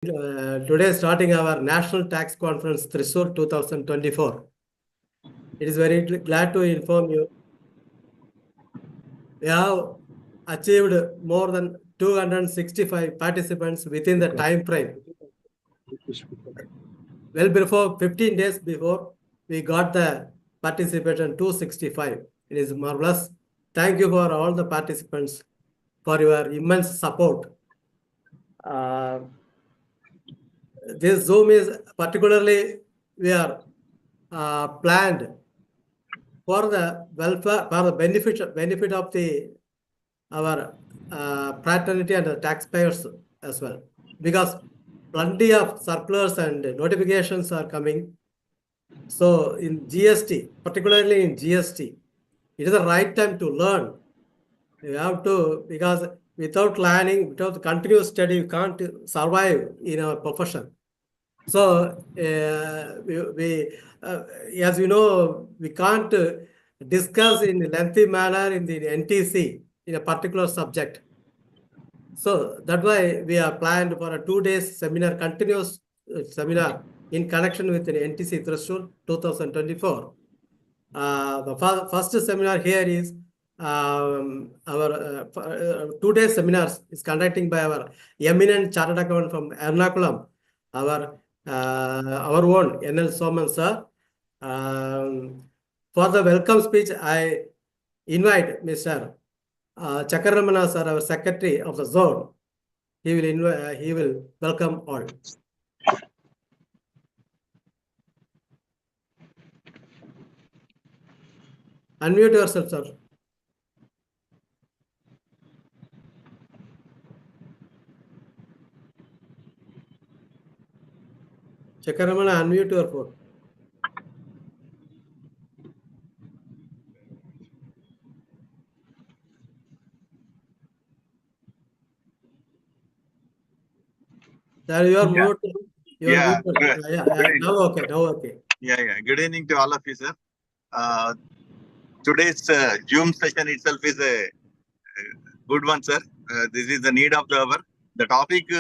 Today starting our National Tax Conference Thrissur 2024. It is very glad to inform you. We have achieved more than 265 participants within the time frame. Well before 15 days before, we got the participation 265. It is marvelous. Thank you for all the participants for your immense support. This Zoom is particularly we are planned for the welfare, for the benefit of our fraternity and the taxpayers as well, because plenty of circulars and notifications are coming. So in GST, particularly in GST, it is the right time to learn. You have to, because without learning, without continuous study, you can't survive in our profession. So as you know, we can't discuss in a lengthy manner in the NTC in a particular subject. So that's why we are planned for a 2 days seminar, continuous seminar in connection with the NTC Threshold 2024. The first seminar here is our 2 days seminars is conducting by our eminent chartered accountant from Ernakulam, our own NL Soman sir. For the welcome speech, I invite Mr. Chakaramana sir, our secretary of the zone. He will welcome all. Unmute yourself, sir. Chakaramana, unmute your phone. Sir, you are muted. Now okay. Yeah. Good evening to all of you, sir. Today's Zoom session itself is a good one, sir. This is the need of the hour. The topic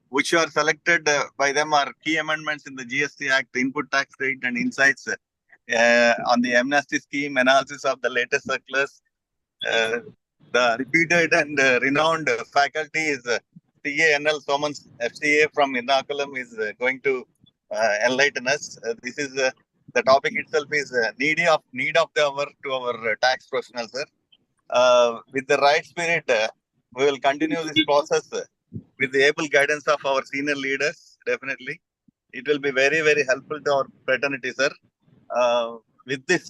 which are selected by them are key amendments in the GST Act, input tax rate and insights on the amnesty scheme, analysis of the latest circulars. The reputed and renowned faculty is CANL Somans FCA from Ernakulam is going to enlighten us. This is the topic itself is need of the hour to our tax professionals, sir. With the right spirit, we will continue this process with the able guidance of our senior leaders. Definitely, it will be very, very helpful to our fraternity, sir. With this,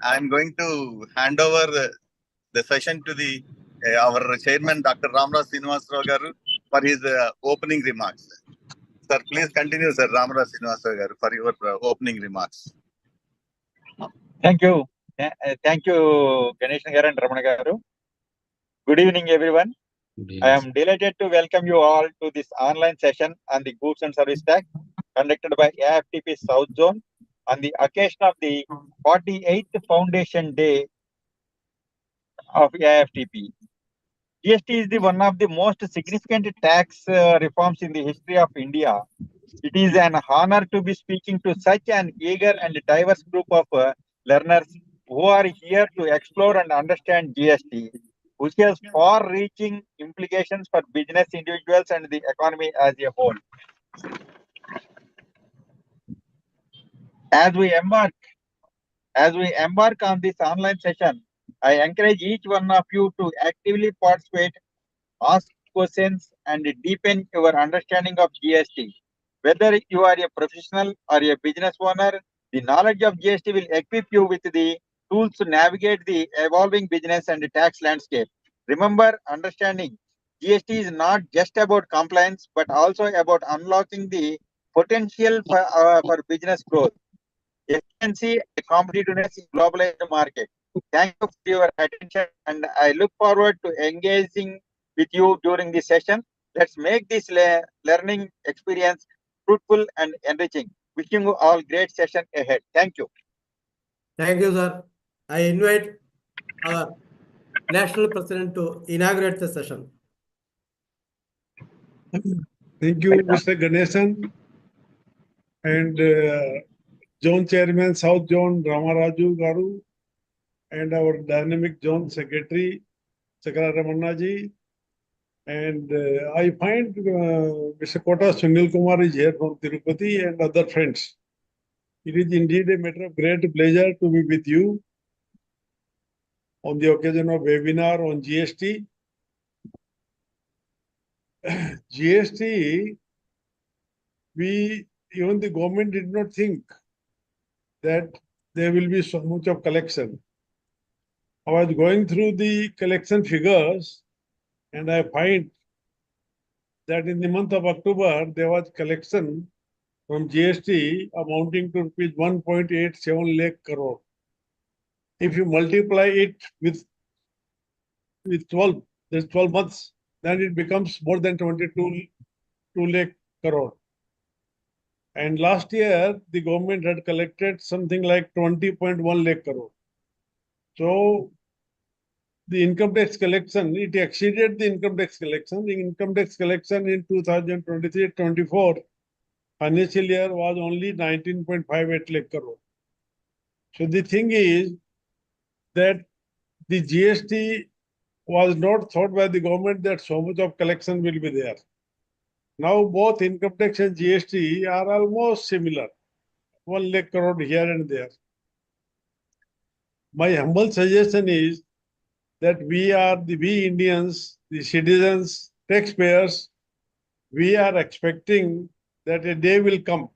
I am going to hand over the session to the our chairman, Dr. Ramraj Srinivasarao garu, for his opening remarks. Sir, please continue, sir, Ramraj Srinivasarao garu, for your opening remarks. Thank you. Thank you, Ganeshan garu and Ramana garu. Good evening, everyone. I am delighted to welcome you all to this online session on the goods and service tax conducted by AIFTP South Zone on the occasion of the 48th Foundation Day of AIFTP. GST is one of the most significant tax reforms in the history of India. It is an honor to be speaking to such an eager and diverse group of learners who are here to explore and understand GST, which has far-reaching implications for business individuals and the economy as a whole. As we embark on this online session, I encourage each one of you to actively participate, ask questions, and deepen your understanding of GST. Whether you are a professional or a business owner, the knowledge of GST will equip you with the tools to navigate the evolving business and tax landscape. Remember, understanding GST is not just about compliance, but also about unlocking the potential for business growth, efficiency, and competitiveness in globalized market. Thank you for your attention, and I look forward to engaging with you during this session. Let's make this learning experience fruitful and enriching. Wishing you all great session ahead. Thank you. Thank you, sir. I invite our National President to inaugurate the session. Thank you, Mr. Ganesan and Zone Chairman, South Zone Ramaraju Garu, and our dynamic Zone Secretary, Sakara Ramanna ji. And I find Mr. Kota Sunil Kumar is here from Tirupati and other friends. It is indeed a matter of great pleasure to be with you on the occasion of webinar on GST. GST, even the government did not think that there will be so much of collection. I was going through the collection figures and I find that in the month of October, there was collection from GST amounting to rupees 1.87 lakh crore. If you multiply it with 12, there's 12 months, then it becomes more than 22 lakh crore. And last year, the government had collected something like 20.1 lakh crore. So the income tax collection, it exceeded the income tax collection. The income tax collection in 2023-24 financial year was only 19.58 lakh crore. So the thing is that the GST was not thought by the government that so much of collection will be there. Now both income tax and GST are almost similar, 1 lakh crore here and there. My humble suggestion is that we Indians, the citizens, taxpayers, we are expecting that a day will come.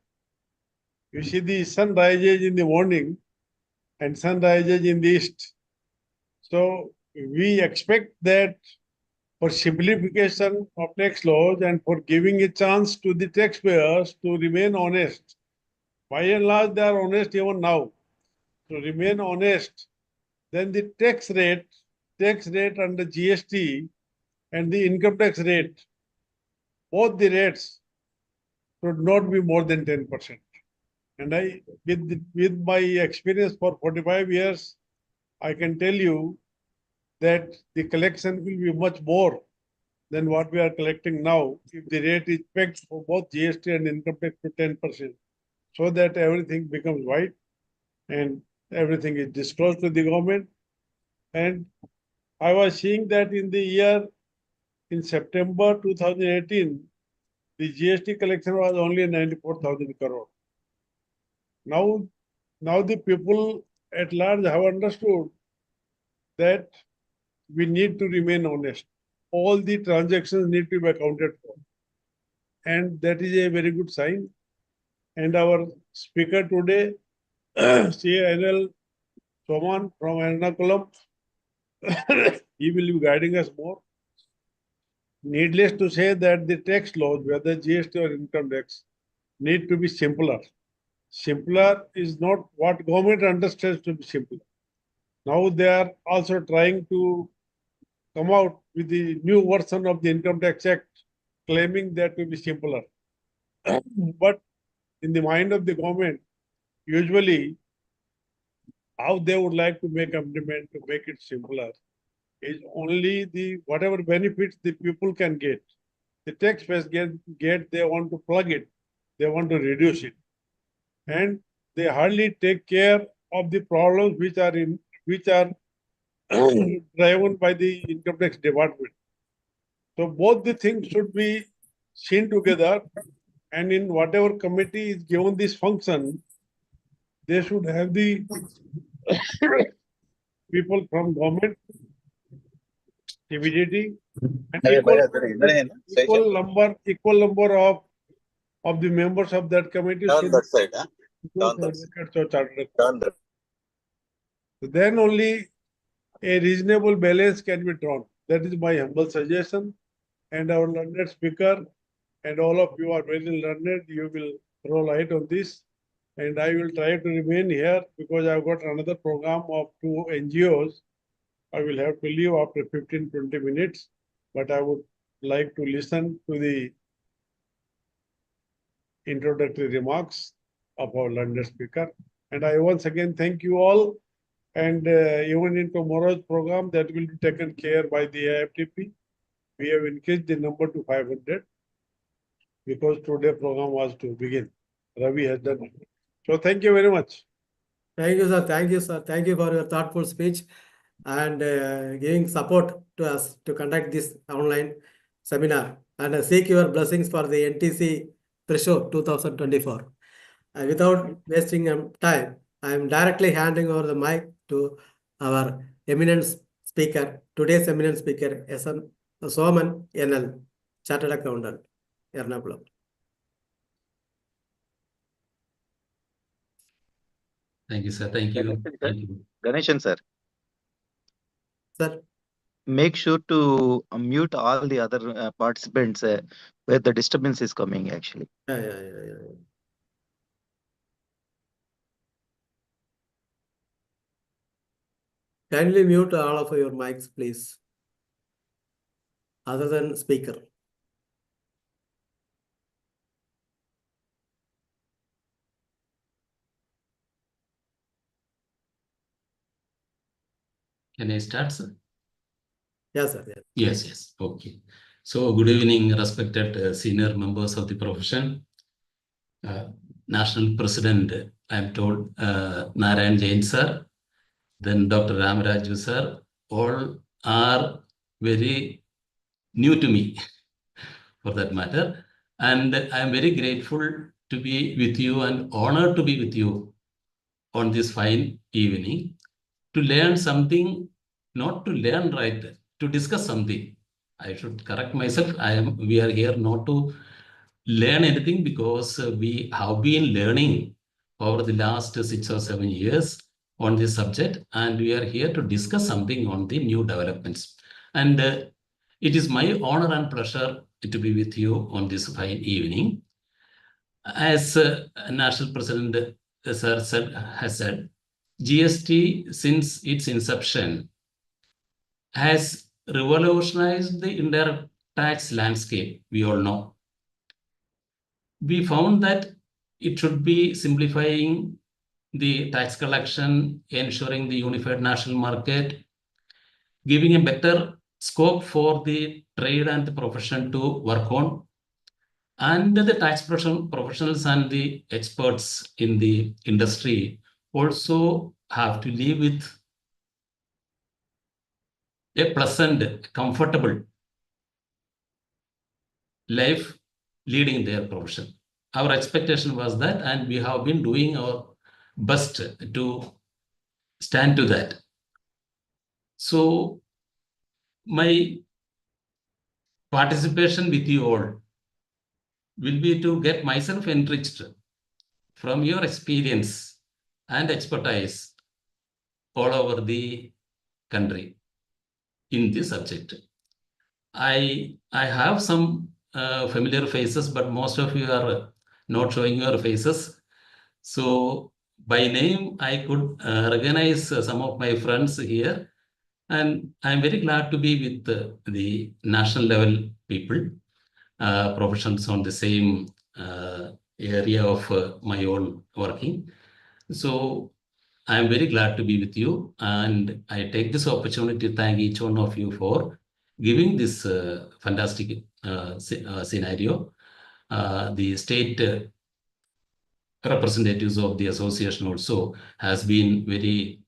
You see, the sun rises in the morning and sun rises in the east. So we expect that for simplification of tax laws and for giving a chance to the taxpayers to remain honest. By and large, they are honest even now. To remain honest, then the tax rate under GST and the income tax rate, both the rates should not be more than 10%. And with my experience for 45 years, I can tell you that the collection will be much more than what we are collecting now if the rate is pegged for both GST and income tax to 10%, so that everything becomes white and everything is disclosed to the government. And I was seeing that in September 2018, the GST collection was only 94,000 crore. Now the people at large have understood that we need to remain honest. All the transactions need to be accounted for. And that is a very good sign. And our speaker today, CNL Soman from Ernakulam, he will be guiding us more. Needless to say that the tax laws, whether GST or income tax, need to be simpler. Simpler is not what government understands to be simple. Now they are also trying to come out with the new version of the Income Tax Act, claiming that to be simpler. But in the mind of the government, usually how they would like to make amendment to make it simpler is only the whatever benefits the people can get. The taxpayers get, they want to plug it, they want to reduce it. And they hardly take care of the problems which are driven by the income tax department. So both the things should be seen together, and in whatever committee is given this function, they should have the people from government, CBDT, and equal number of the members of that committee should that side, then only a reasonable balance can be drawn. That is my humble suggestion. And our learned speaker and all of you are very learned. You will throw light on this. And I will try to remain here because I've got another program of 2 NGOs. I will have to leave after 15-20 minutes, but I would like to listen to the introductory remarks of our learned speaker. And I once again thank you all. And even in tomorrow's program, that will be taken care by the AIFTP. We have increased the number to 500. because today program was to begin. Ravi has done it. So thank you very much. Thank you, sir. Thank you, sir. Thank you for your thoughtful speech and giving support to us to conduct this online seminar and seek your blessings for the NTC threshold 2024. Without wasting time, I am directly handing over the mic to our eminent speaker, today's eminent speaker, S.M. Soman NL, Chartered Accountant, Ernakulam. Thank you, sir. Thank you. Thank you. Ganeshan sir, Sir, make sure to mute all the other participants where the disturbance is coming actually. yeah. Kindly mute all of your mics, please, other than speaker. Can I start, sir? Yes, sir. Yes. Yes, yes. Okay. So, good evening, respected senior members of the profession. National President, I am told, Narayan Jain, sir, then Dr. Ramaraju, sir, all are very new to me, for that matter. And I am very grateful to be with you and honored to be with you on this fine evening to learn something, not to learn, right, to discuss something. I should correct myself. We are here not to learn anything because we have been learning over the last 6 or 7 years on this subject, and we are here to discuss something on the new developments. And it is my honor and pleasure to be with you on this fine evening. As National President Sir has said, GST since its inception has revolutionized the indirect tax landscape, we all know. We found that it should be simplifying the tax collection, ensuring the unified national market, giving a better scope for the trade and the profession to work on. And the tax professionals and the experts in the industry also have to live with a pleasant, comfortable life leading their profession. Our expectation was that, and we have been doing our best to stand to that. So my participation with you all will be to get myself enriched from your experience and expertise all over the country in this subject. I have some familiar faces, but most of you are not showing your faces. So by name, I could recognize some of my friends here. And I'm very glad to be with the national level people, professions on the same area of my own working. So I'm very glad to be with you. And I take this opportunity to thank each one of you for giving this fantastic scenario. The state representatives of the association also has been very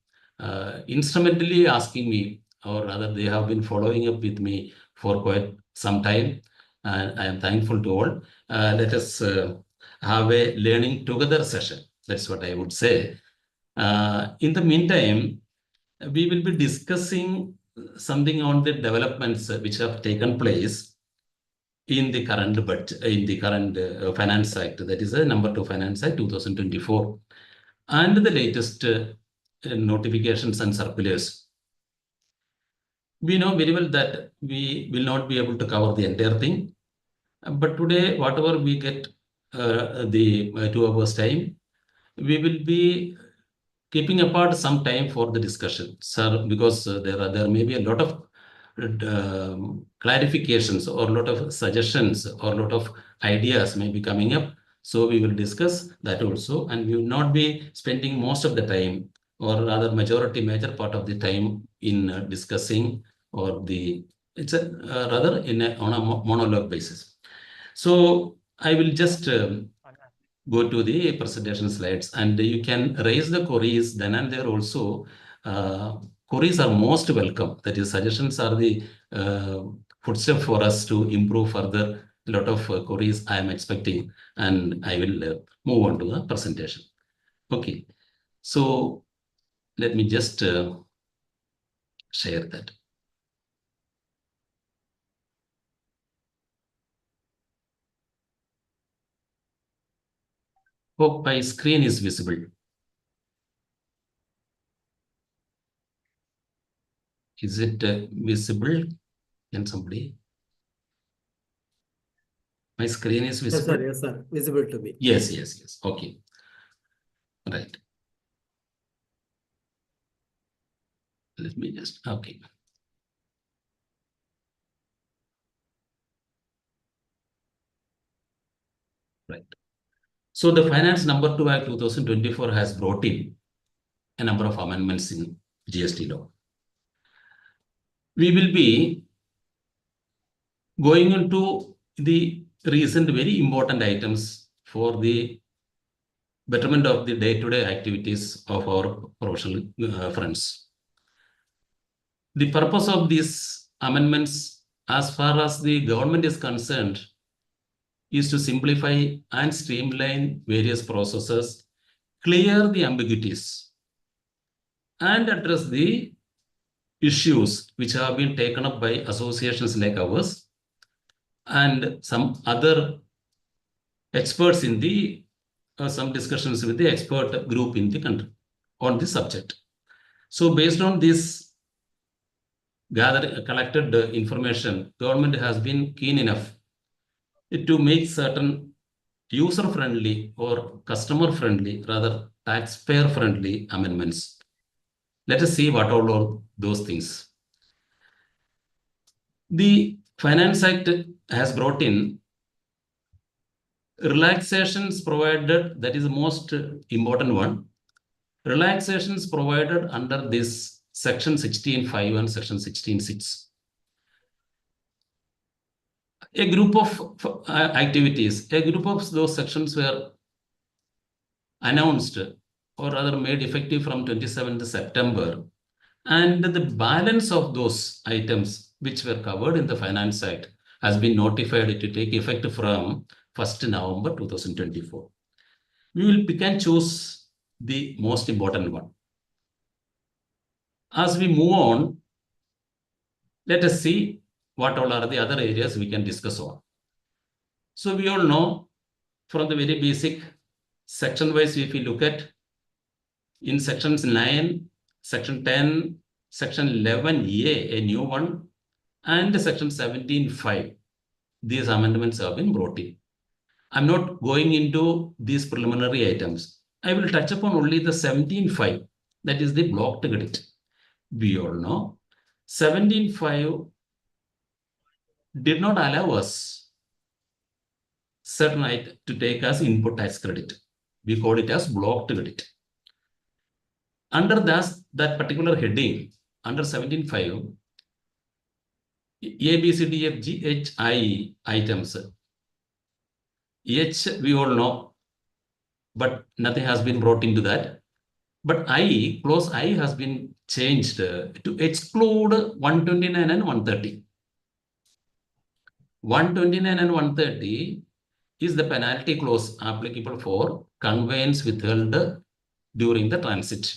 instrumentally asking me, or rather they have been following up with me for quite some time, and I am thankful to all. Let us have a learning together session. That's what I would say. In the meantime, we will be discussing something on the developments which have taken place in the current budget, in the current Finance Act, that is number 2 Finance Act 2024, and the latest notifications and circulars. We know very well that we will not be able to cover the entire thing, but today, whatever we get the 2 hours time, we will be keeping apart some time for the discussion, sir, because there may be a lot of clarifications or a lot of suggestions or a lot of ideas may be coming up. So we will discuss that also, and we will not be spending most of the time, or rather major part of the time in discussing, or it's rather on a monologue basis. So I will just go to the presentation slides, and you can raise the queries then and there also. Queries are most welcome. That is, suggestions are the footstep for us to improve further. A lot of queries I am expecting, and I will move on to the presentation. Okay, so let me just share that. Hope my screen is visible. Is it visible? Can somebody? My screen is visible. Yes, sir. Visible to me. Yes, yes, yes. Okay. Right. Let me just, okay. Right. So the Finance Number 2 Act 2024 has brought in a number of amendments in GST law. We will be going into the recent very important items for the betterment of the day-to-day activities of our professional friends. The purpose of these amendments, as far as the government is concerned, is to simplify and streamline various processes, clear the ambiguities, and address the issues which have been taken up by associations like ours and some other experts in the some discussions with the expert group in the country on this subject. So based on this collected information, government has been keen enough to make certain user-friendly or customer-friendly, rather taxpayer-friendly amendments. Let us see what all are those things. The Finance Act has brought in relaxations provided, that is the most important one. Relaxations provided under this Section 16.5 and Section 16.6. A group of activities, a group of those sections were announced or rather made effective from 27th September. And the balance of those items which were covered in the Finance Act has been notified to take effect from 1st November 2024. We will pick and choose the most important one. As we move on, let us see what all are the other areas we can discuss on. So we all know from the very basic section-wise, if we look at in sections 9, section 10, section 11A, a new one, and section 17.5, these amendments have been brought in. I'm not going into these preliminary items. I will touch upon only the 17.5, that is the blocked credit. We all know 17.5 did not allow us certain item to take as input tax credit. We call it as blocked credit. Under that particular heading, under 17.5, A, B, C, D, F, G, H, I items. H, we all know, but nothing has been brought into that. But I, clause I has been changed to exclude 129 and 130. 129 and 130 is the penalty clause applicable for conveyance withheld during the transit.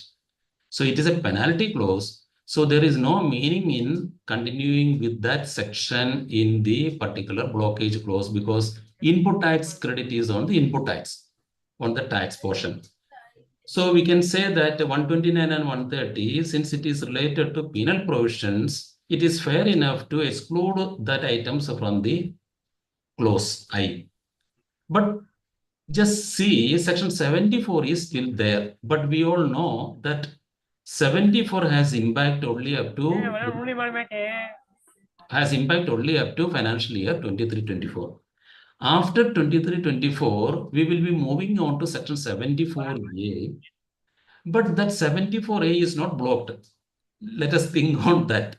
So it is a penalty clause. So there is no meaning in continuing with that section in the particular blockage clause because input tax credit is on the input tax, on the tax portion. So we can say that 129 and 130, since it is related to penal provisions, it is fair enough to exclude that items from the clause I. But just see, section 74 is still there, but we all know that 74 has impact only up to financial year 23-24. After 23-24, we will be moving on to section 74A, but that 74A is not blocked. Let us think on that.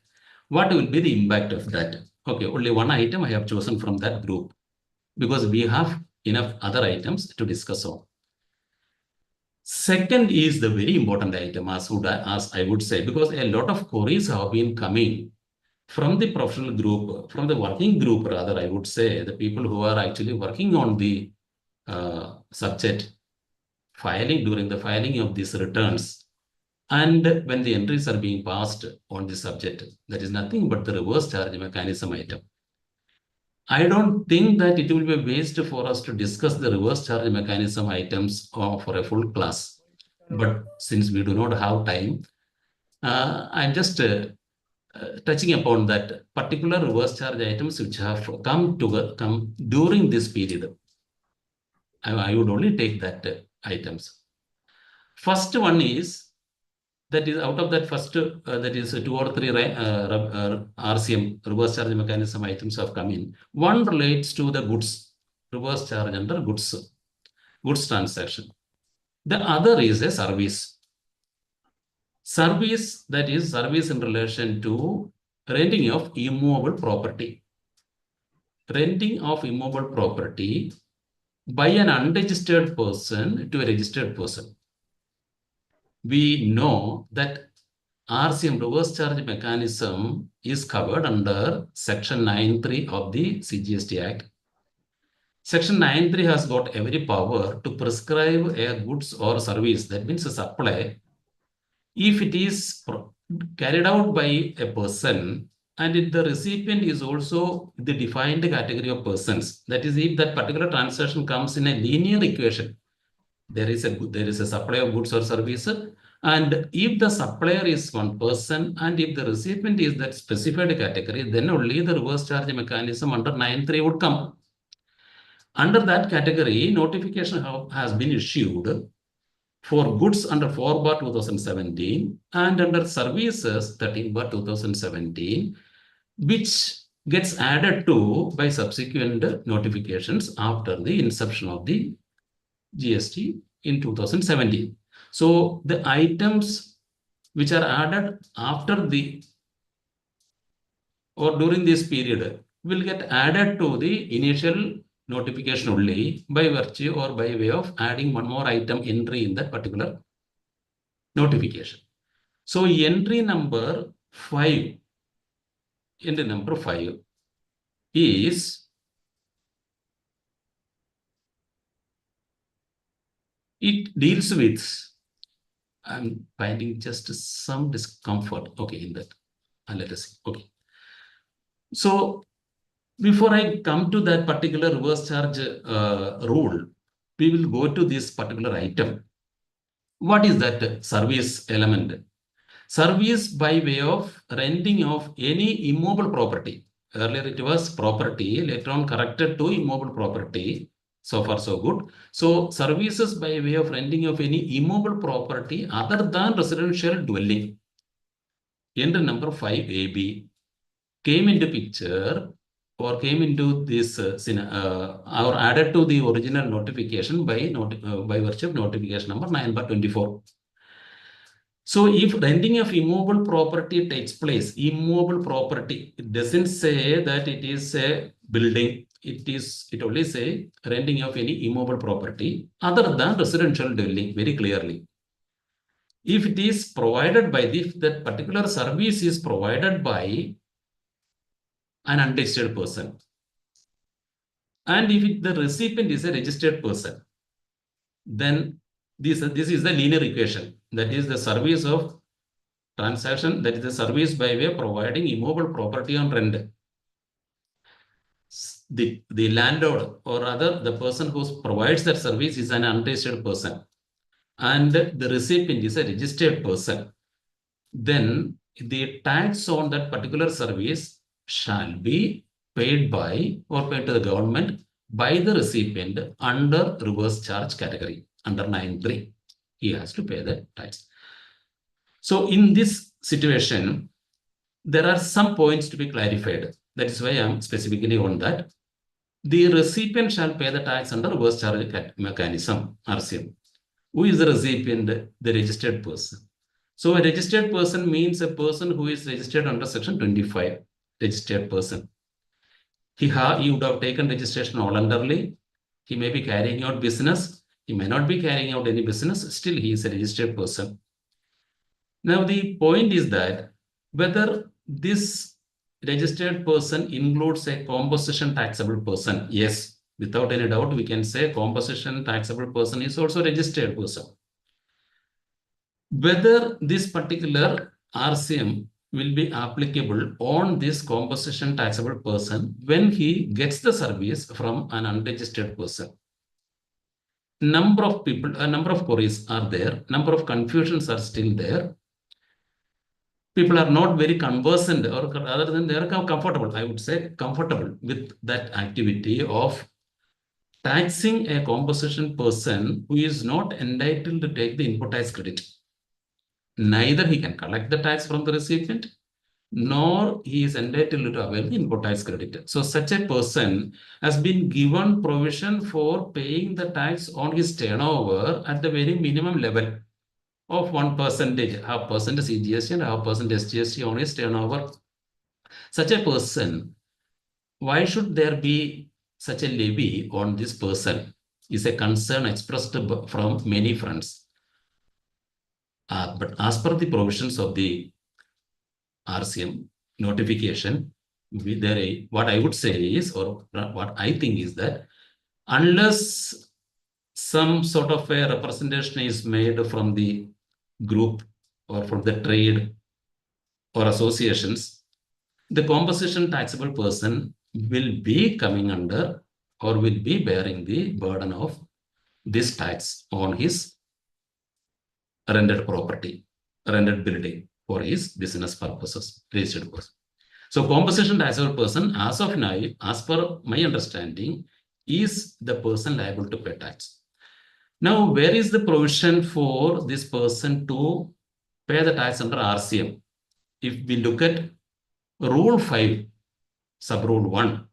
What will be the impact of that? Okay, only one item I have chosen from that group because we have enough other items to discuss on. Second is the very important item, as I would say, because a lot of queries have been coming from the professional group, from the working group, rather, I would say, the people who are actually working on the subject, during the filing of these returns, and when the entries are being passed on the subject, that is nothing but the reverse charge mechanism item. I don't think that it will be a waste for us to discuss the reverse charge mechanism items for a full class. But since we do not have time, I'm just touching upon that particular reverse charge items which have come during this period. I would only take that items. First one is, that is out of that first, that is 2 or 3 RCM, reverse charge mechanism items have come in. One relates to the goods, reverse charge under goods transaction. The other is a service. Service, that is service in relation to renting of immovable property. Renting of immovable property by an unregistered person to a registered person. We know that RCM, reverse charge mechanism, is covered under Section 9(3) of the CGST Act. Section 9(3) has got every power to prescribe a goods or service, that means a supply, if it is carried out by a person and if the recipient is also the defined category of persons. That is, if that particular transaction comes in a linear equation, there is a supply of goods or service, and if the supplier is one person and if the recipient is that specified category, then only the reverse charge mechanism under 9(3) would come. Under that category, notification has been issued for goods under 4/2017 and under services 13/2017, which gets added to by subsequent notifications after the inception of the GST in 2017. So the items which are added after the or during this period will get added to the initial notification only by virtue or by way of adding one more item entry in that particular notification. So entry number 5 is it deals with, I'm finding just some discomfort, okay, in that. And let us see, okay. So before I come to that particular reverse charge rule, we will go to this particular item. What is that service element? Service by way of renting of any immobile property. Earlier it was property, later on corrected to immobile property. So far so good. So services by way of renting of any immobile property other than residential dwelling. Entry number 5AB came into picture or came into this or added to the original notification by virtue of notification number 9/24. So if renting of immobile property takes place, immobile property, it doesn't say that it is a building. It only say renting of any immobile property other than residential dwelling, very clearly. If it is provided by if that particular service is provided by an unregistered person, and if the recipient is a registered person, then this is the linear equation. That is the service of transaction, that is the service by way of providing immobile property on rent. The landlord or rather the person who provides that service is an unregistered person and the recipient is a registered person, then the tax on that particular service shall be paid by or paid to the government by the recipient under reverse charge category, under 9(3). He has to pay the tax. So in this situation, there are some points to be clarified. That is why I am specifically on that. The recipient shall pay the tax under reverse charge mechanism, RCM. Who is the recipient? The registered person. So a registered person means a person who is registered under Section 25, registered person. He would have taken registration voluntarily He may be carrying out business. He may not be carrying out any business. Still, he is a registered person. Now, the point is that whether this registered person includes a composition taxable person. Yes, without any doubt, we can say composition taxable person is also a registered person. Whether this particular RCM will be applicable on this composition taxable person when he gets the service from an unregistered person. Number of people, a number of queries are there, number of confusions are still there. People are not very conversant, or rather than they are comfortable, I would say comfortable with that activity of taxing a composition person who is not entitled to take the input tax credit. Neither he can collect the tax from the recipient, nor he is entitled to avail the input tax credit. So such a person has been given provision for paying the tax on his turnover at the very minimum level of 1%, half percent CGST and half percent SGST on his turnover. Such a person, why should there be such a levy on this person is a concern expressed from many fronts. But as per the provisions of the RCM notification, what I would say is, or what I think is that unless some sort of a representation is made from the group or from the trade or associations, the composition taxable person will be coming under or will be bearing the burden of this tax on his rented property, rented building for his business purposes, registered person. So composition taxable person, as of now, as per my understanding, is the person liable to pay tax. Now, where is the provision for this person to pay the tax under RCM? If we look at Rule 5, Sub-Rule 1,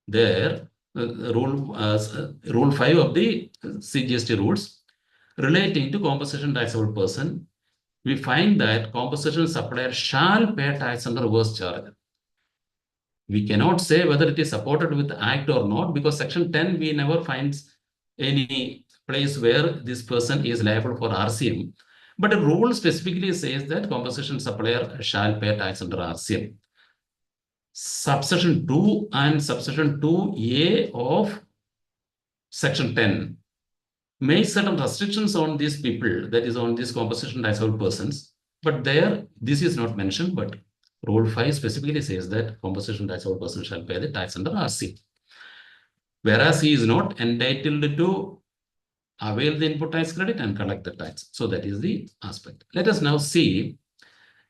there, Rule 5 of the CGST rules relating to composition taxable person, we find that composition supplier shall pay tax under reverse charge. We cannot say whether it is supported with the Act or not, because Section 10, we never find any place where this person is liable for RCM. But the rule specifically says that composition supplier shall pay tax under RCM. Subsection 2 and subsection 2A of Section 10 make certain restrictions on these people, that is on these composition taxable persons. But there, this is not mentioned, but Rule 5 specifically says that composition taxable person shall pay the tax under RC. Whereas he is not entitled to avail the input tax credit and collect the tax. So that is the aspect. Let us now see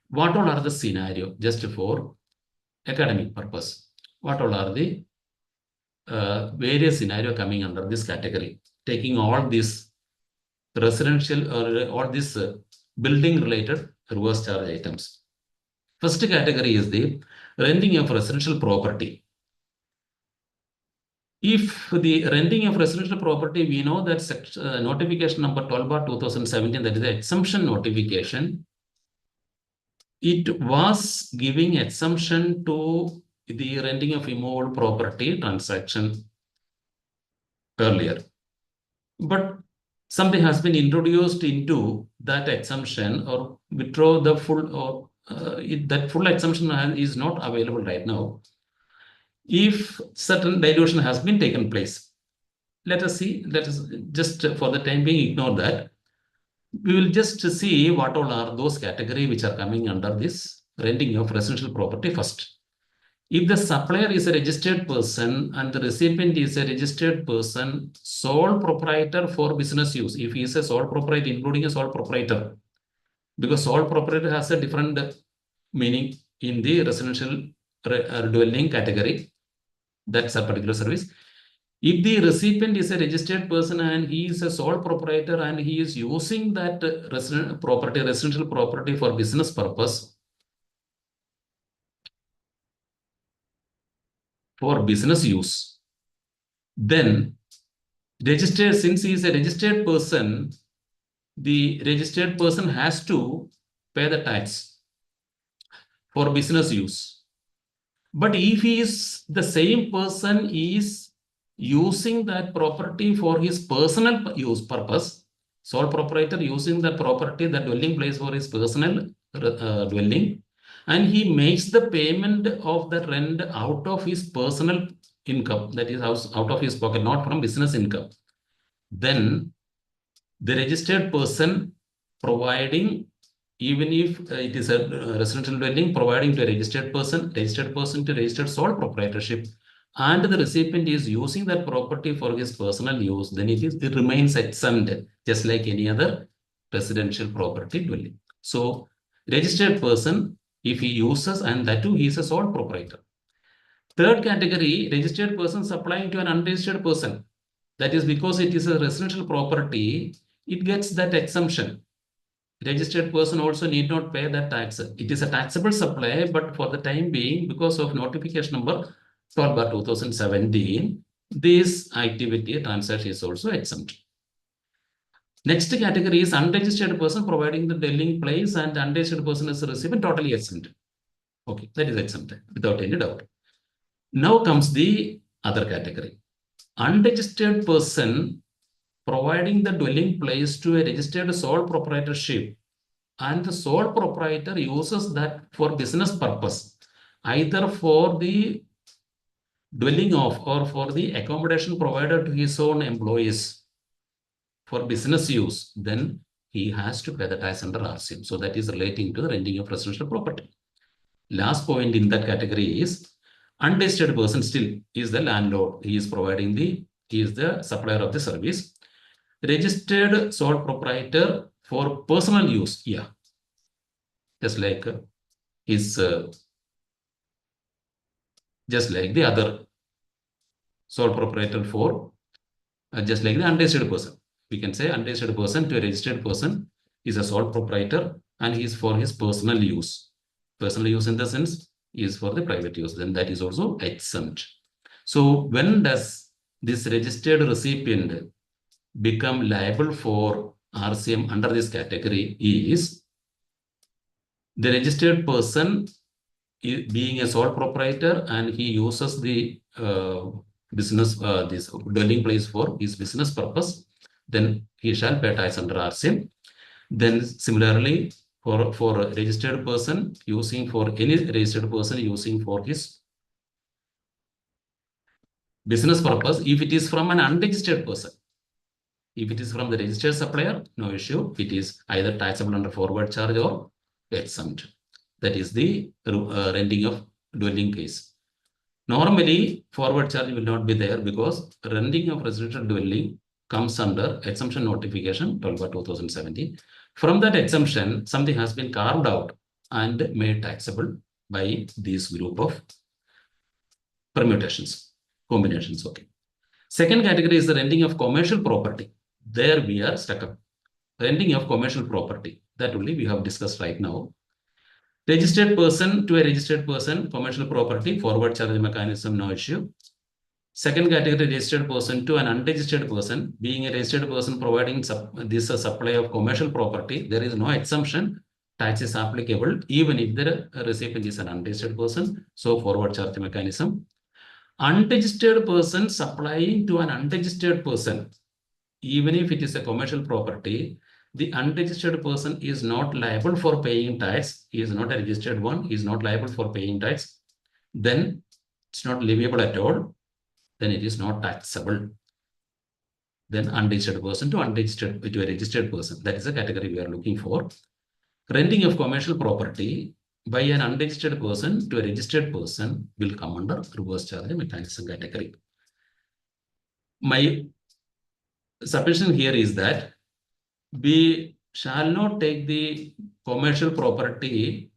what all are the scenario, just for academic purpose. What all are the various scenario coming under this category, taking all these residential or all these building related reverse charge items. First category is the renting of residential property. If the renting of residential property, we know that notification number 12/2017, that is the exemption notification, it was giving exemption to the renting of immovable property transaction earlier. But something has been introduced into that exemption or withdraw the full, or that full exemption is not available right now. If certain dilution has been taken place, let us see, let us just for the time being ignore that. We will just see what all are those categories which are coming under this renting of residential property first. If the supplier is a registered person and the recipient is a registered person, sole proprietor for business use, if he is a sole proprietor, including a sole proprietor, because sole proprietor has a different meaning in the residential dwelling category, that's a particular service. If the recipient is a registered person and he is a sole proprietor and he is using that residential property for business purpose, for business use, then registered, since he is a registered person, the registered person has to pay the tax for business use. But if he is the same person is using that property for his personal use purpose, sole proprietor using the property, the dwelling place for his personal dwelling, and he makes the payment of the rent out of his personal income, that is out of his pocket, not from business income, then the registered person providing, even if it is a residential dwelling, providing to a registered person to registered sole proprietorship, and the recipient is using that property for his personal use, then it remains exempt, just like any other residential property dwelling. So registered person, if he uses, and that too he is a sole proprietor. Third category, registered person supplying to an unregistered person. That is because it is a residential property, it gets that exemption. Registered person also need not pay that tax. It is a taxable supply, but for the time being, because of notification number 12/2017, this activity transaction is also exempt. Next category is unregistered person providing the dwelling place, and unregistered person is a recipient, totally exempt. Okay, that is exempt without any doubt. Now comes the other category. Unregistered person providing the dwelling place to a registered sole proprietorship, and the sole proprietor uses that for business purpose, either for the dwelling of or for the accommodation provided to his own employees for business use, then he has to pay the tax under RCM. So that is relating to the renting of residential property. Last point in that category is unregistered person still is the landlord. He is the supplier of the service. Registered sole proprietor for personal use, yeah. Just like just like the other sole proprietor for, just like the unregistered person. We can say unregistered person to a registered person is a sole proprietor, and he is for his personal use. Personal use in the sense is for the private use, then that is also exempt. So when does this registered recipient become liable for RCM under this category is the registered person being a sole proprietor, and he uses the business, this dwelling place for his business purpose, then he shall pay tax under RCM. Then similarly, for a registered person using for any registered person using for his business purpose, if it is from an unregistered person, if it is from the registered supplier, no issue. It is either taxable under forward charge or exempt. That is the renting of dwelling case. Normally, forward charge will not be there because renting of residential dwelling comes under exemption notification 12/2017. From that exemption, something has been carved out and made taxable by this group of permutations, combinations. Okay. Second category is the renting of commercial property. There we are stuck up. Renting of commercial property. That only we have discussed right now. Registered person to a registered person, commercial property, forward charge mechanism, no issue. Second category, registered person to an unregistered person. Being a registered person providing this supply of commercial property, there is no exemption. Tax is applicable even if the recipient is an unregistered person. So forward charge mechanism. Unregistered person supplying to an unregistered person, even if it is a commercial property, the unregistered person is not liable for paying tax. He is not a registered one. He is not liable for paying tax. Then it's not leviable at all. Then it is not taxable. Then unregistered person to a registered person. That is the category we are looking for. Renting of commercial property by an unregistered person to a registered person will come under reverse charge mechanism category. My submission here is that we shall not take the commercial property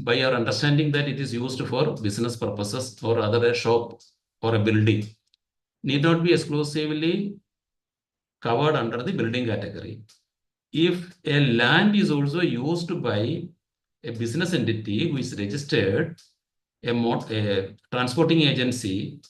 by our understanding that it is used for business purposes or other a shop or a building. Need not be exclusively covered under the building category. If a land is also used by a business entity who is registered, a transporting agency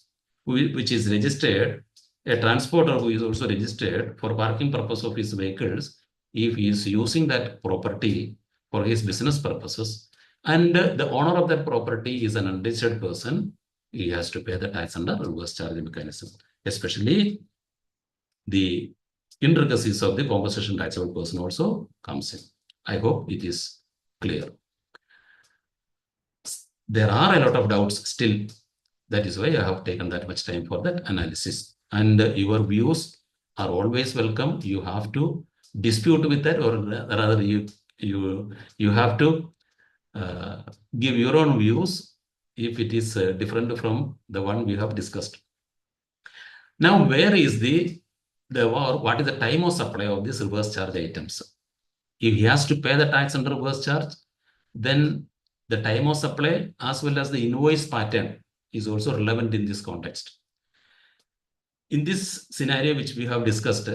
which is registered, a transporter who is also registered for parking purpose of his vehicles, if he is using that property for his business purposes, and the owner of that property is an unregistered person, he has to pay the tax under reverse charge mechanism, especially the intricacies of the compensation taxable person also comes in. I hope it is clear. There are a lot of doubts still. That is why I have taken that much time for that analysis. And your views are always welcome. You have to dispute with that, or rather you have to give your own views if it is different from the one we have discussed. Now, where is what is the time of supply of these reverse charge items? If he has to pay the tax under reverse charge, then the time of supply as well as the invoice pattern is also relevant in this context. In this scenario which we have discussed,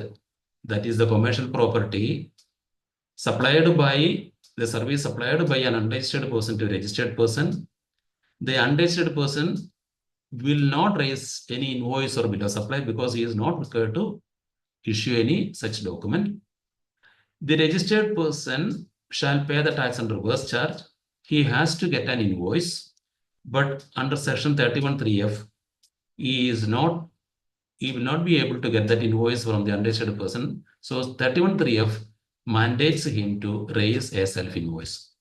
that is the commercial property supplied by the service supplied by an unregistered person to a registered person, the unregistered person will not raise any invoice or bill of supply because he is not required to issue any such document. The registered person shall pay the tax under reverse charge. He has to get an invoice, but under section 31(3)(f), he will not be able to get that invoice from the unregistered person. So 31(3)(f) mandates him to raise a self-invoice.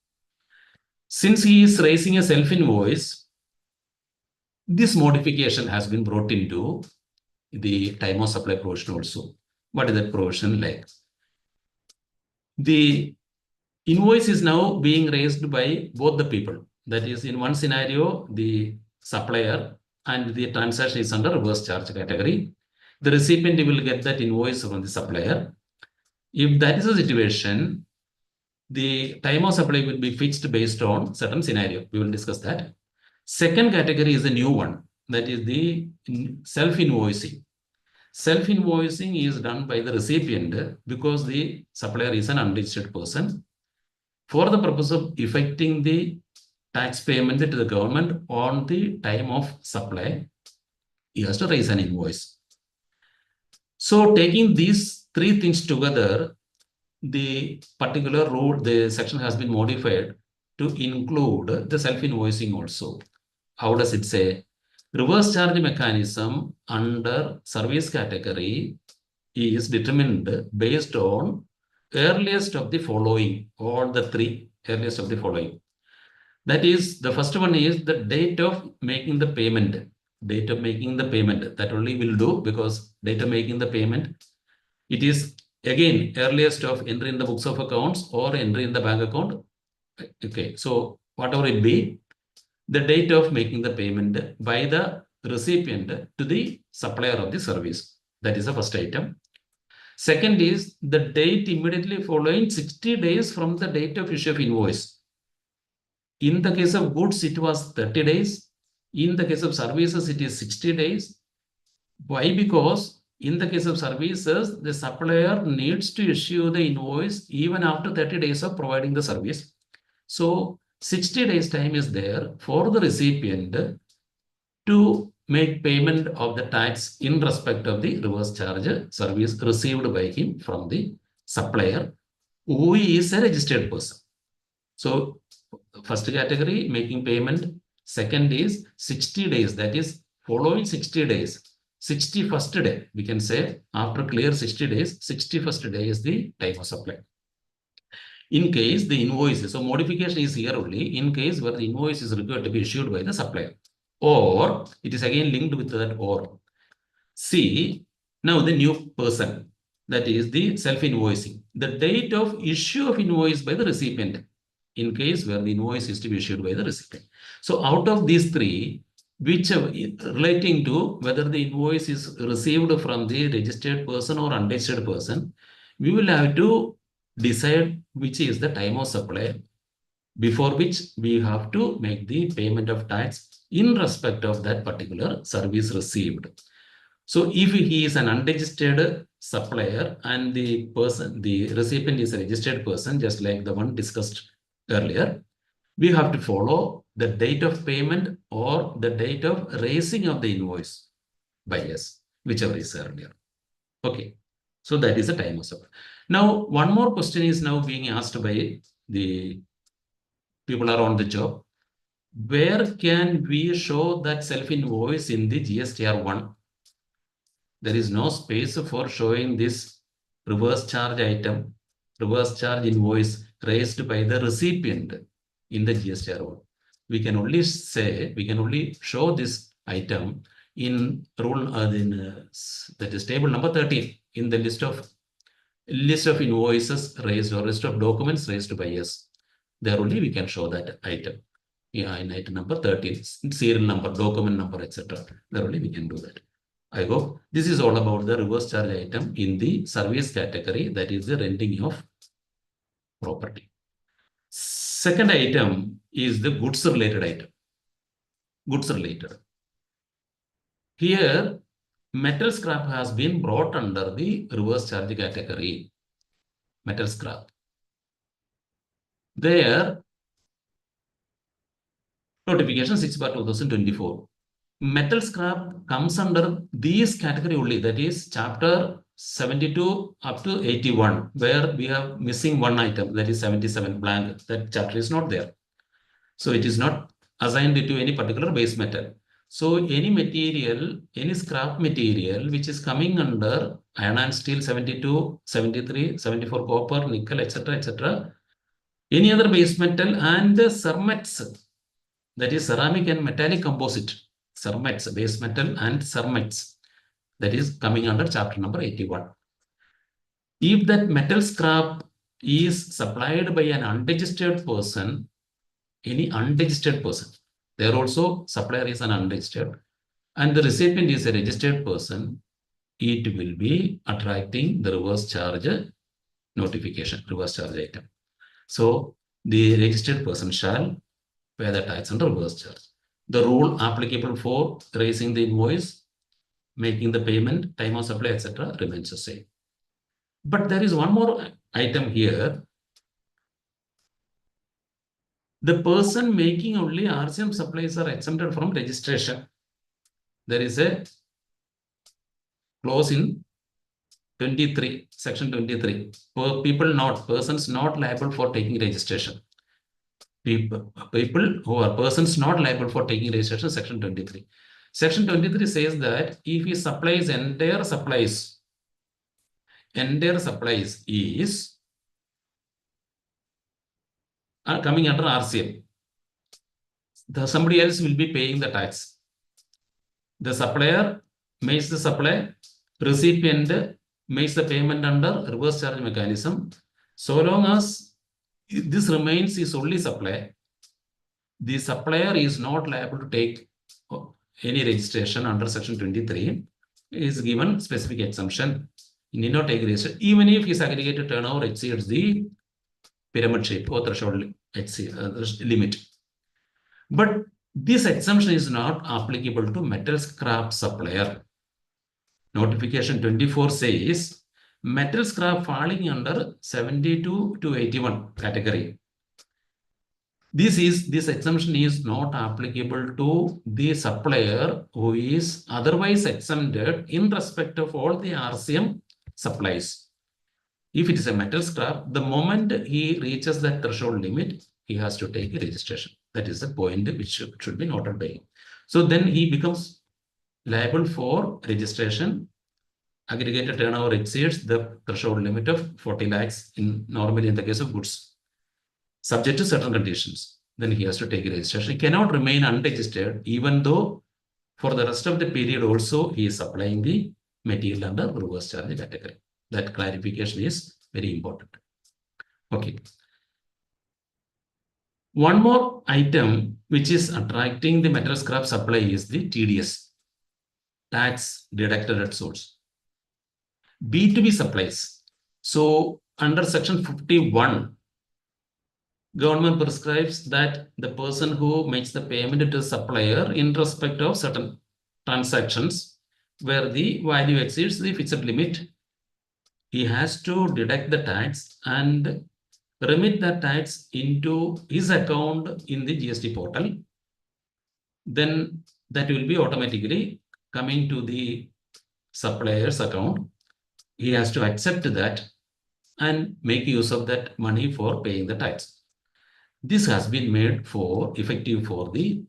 Since he is raising a self-invoice, this modification has been brought into the time of supply provision also. What is that provision like? The invoice is now being raised by both the people. That is, in one scenario, the supplier and the transaction is under reverse charge category. The recipient will get that invoice from the supplier. If that is the situation, the time of supply will be fixed based on certain scenario. We will discuss that. Second category is a new one. That is the self-invoicing. Self-invoicing is done by the recipient because the supplier is an unregistered person for the purpose of effecting the tax payment to the government on the time of supply. He has to raise an invoice. So taking these three things together, the particular rule, the section has been modified to include the self-invoicing also. How does it say? Reverse charge mechanism under service category is determined based on earliest of the following, or the three earliest of the following. That is, the first one is the date of making the payment. Date of making the payment, that only will do, because date of making the payment, it is again earliest of entry in the books of accounts or entry in the bank account. Okay, so whatever it be, the date of making the payment by the recipient to the supplier of the service. That is the first item. Second is the date immediately following 60 days from the date of issue of invoice. In the case of goods, it was 30 days. In the case of services, it is 60 days. Why? Because in the case of services, the supplier needs to issue the invoice even after 30 days of providing the service. So 60 days time is there for the recipient to make payment of the tax in respect of the reverse charge service received by him from the supplier, who is a registered person. So first category, making payment. Second is 60 days, that is following 60 days. 61st day, we can say after clear 60 days, 61st day is the time of supply. In case the invoice, so modification is here only in case where the invoice is required to be issued by the supplier, or it is again linked with that or. See, now the new person, that is the self-invoicing, the date of issue of invoice by the recipient, in case where the invoice is to be issued by the recipient. So out of these three, which relating to whether the invoice is received from the registered person or unregistered person, we will have to decide which is the time of supply before which we have to make the payment of tax in respect of that particular service received. So if he is an unregistered supplier and the recipient is a registered person, just like the one discussed earlier, we have to follow the date of payment or the date of raising of the invoice by us, whichever is earlier. Okay, so that is the time of supply. Now, one more question is now being asked by the people around the job. where can we show that self-invoice in the GSTR1? There is no space for showing this reverse charge item, reverse charge invoice raised by the recipient in the GSTR1. We can only show this item in rule that is table number 13 in the list of invoices raised or list of documents raised by us. There only we can show that item. Yeah, in item number 13, serial number, document number, etc. There only we can do that. I hope this is all about the reverse charge item in the service category, that is the renting of property. Second item is the goods related item. Goods related. Here, metal scrap has been brought under the reverse charge category. Metal scrap. There, notification 6/2024. Metal scrap comes under these category only, that is chapter 72 up to 81, where we have missing one item, that is 77 blank. That chapter is not there. So it is not assigned to any particular base metal. So any material, any scrap material which is coming under iron and steel 72, 73, 74 copper, nickel, etc., etc., any other base metal and the cermets, that is ceramic and metallic composite, cermets, base metal and cermets, that is coming under chapter number 81. If that metal scrap is supplied by an unregistered person, any unregistered person, there also supplier is an unregistered, and the recipient is a registered person, it will be attracting the reverse charge notification, reverse charge item. So the registered person shall pay the tax under reverse charge. The rule applicable for raising the invoice, making the payment, time of supply, etc. remains the same. But there is one more item here. The person making only RCM supplies are exempted from registration. There is a clause in 23, section 23. Persons not liable for taking registration. People who are persons not liable for taking registration, section 23. Section 23 says that if he supplies entire supplies is coming under RCM, somebody else will be paying the tax. The supplier makes the supply, recipient makes the payment under reverse charge mechanism. So long as this remains is only supply, the supplier is not liable to take any registration under section 23. Is given specific exemption. He need not take registration, even if his aggregated turnover exceeds the pyramid shape or threshold limit. But this exemption is not applicable to metal scrap supplier. Notification 24 says metal scrap falling under 72 to 81 category. This exemption is not applicable to the supplier who is otherwise exempted in respect of all the RCM supplies. If it is a metal scrap, the moment he reaches that threshold limit, he has to take a registration. That is the point which should be noted by him. So then he becomes liable for registration. Aggregated turnover exceeds the threshold limit of 40 lakhs normally in the case of goods, subject to certain conditions. Then he has to take a registration. He cannot remain unregistered, even though for the rest of the period also he is supplying the material under reverse charge category. That clarification is very important. Okay. One more item which is attracting the metal scrap supply is the TDS, tax deducted at source. B2B supplies. So under section 51, government prescribes that the person who makes the payment to the supplier in respect of certain transactions where the value exceeds the fixed limit, he has to deduct the tax and remit that tax into his account in the GST portal. Then that will be automatically coming to the supplier's account. He has to accept that and make use of that money for paying the tax. this has been made for effective for the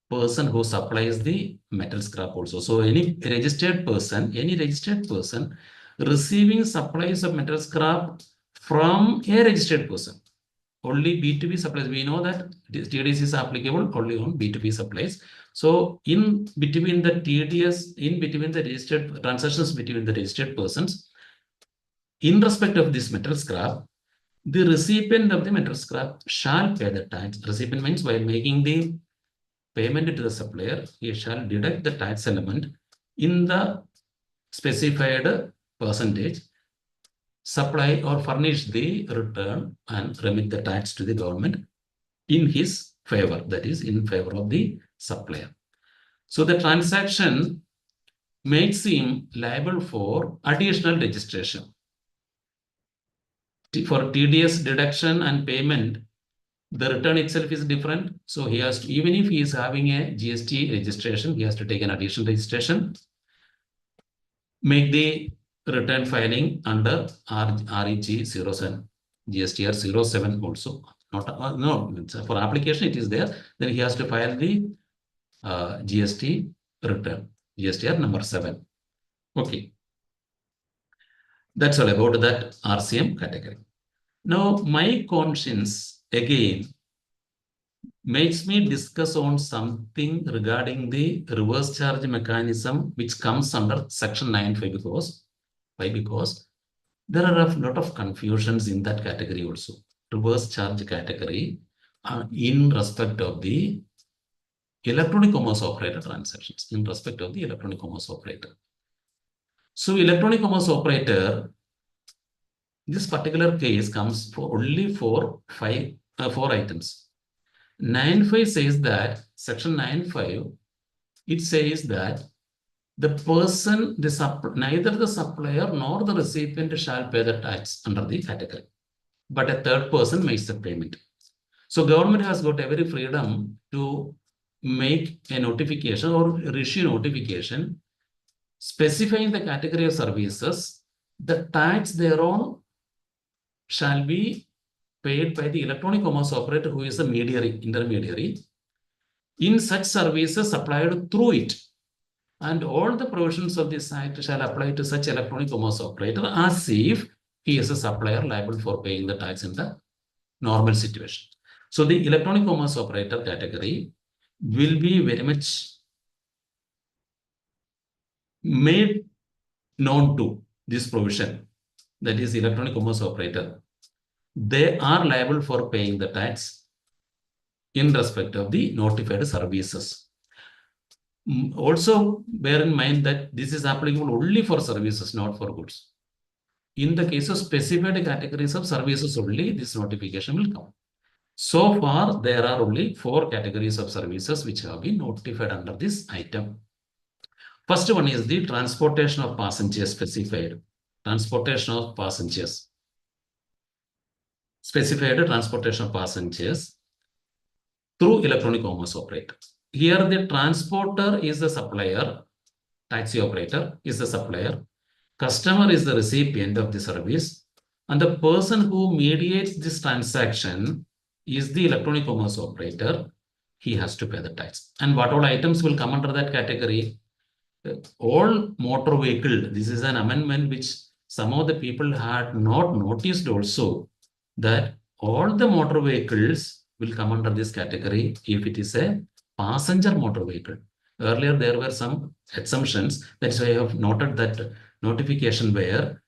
person who supplies the metal scrap also. So any registered person receiving supplies of metal scrap from a registered person. Only B2B supplies. We know that TDS is applicable only on B2B supplies. So in between the TDS, in between the registered transactions between the registered persons, in respect of this metal scrap, the recipient of the metal scrap shall pay the tax. Recipient means while making the payment to the supplier, he shall deduct the tax element in the specified percentage, supply or furnish the return and remit the tax to the government in his favor, that is in favor of the supplier. So the transaction makes him liable for additional registration. For TDS deduction and payment, the return itself is different. So he has to, even if he is having a GST registration, he has to take an additional registration, make the return filing under REG 07, GSTR 07 also. Not no, for application it is there. Then he has to file the GST return, GSTR number 7. Okay. That's all about that RCM category. Now, my conscience again makes me discuss on something regarding the reverse charge mechanism, which comes under section 9.5 because, why? Because there are a lot of confusions in that category also. Reverse charge category in respect of the electronic commerce operator transactions, in respect of the electronic commerce operator. So electronic commerce operator, this particular case comes for only for 4 items. 9.5 says that, section 9.5, it says that the person, neither the supplier nor the recipient shall pay the tax under the category, but a third person makes the payment. So government has got every freedom to make a notification or issue notification specifying the category of services. The tax thereon shall be paid by the electronic commerce operator who is a intermediary in such services supplied through it. And all the provisions of this act shall apply to such electronic commerce operator as if he is a supplier liable for paying the tax in the normal situation. So the electronic commerce operator category will be very much made known to this provision, that is electronic commerce operator. They are liable for paying the tax in respect of the notified services. Also bear in mind that this is applicable only for services, not for goods. In the case of specified categories of services only, this notification will come. So far, there are only 4 categories of services which have been notified under this item. First one is the transportation of passengers specified. Transportation of passengers. Specified transportation of passengers through electronic commerce operator. Here the transporter is the supplier, taxi operator is the supplier, customer is the recipient of the service, and the person who mediates this transaction is the electronic commerce operator. He has to pay the tax. And what all items will come under that category? All motor vehicle. This is an amendment which some of the people had not noticed also, that all the motor vehicles will come under this category if it is a passenger motor vehicle. Earlier there were some assumptions. That's why I have noted that notification where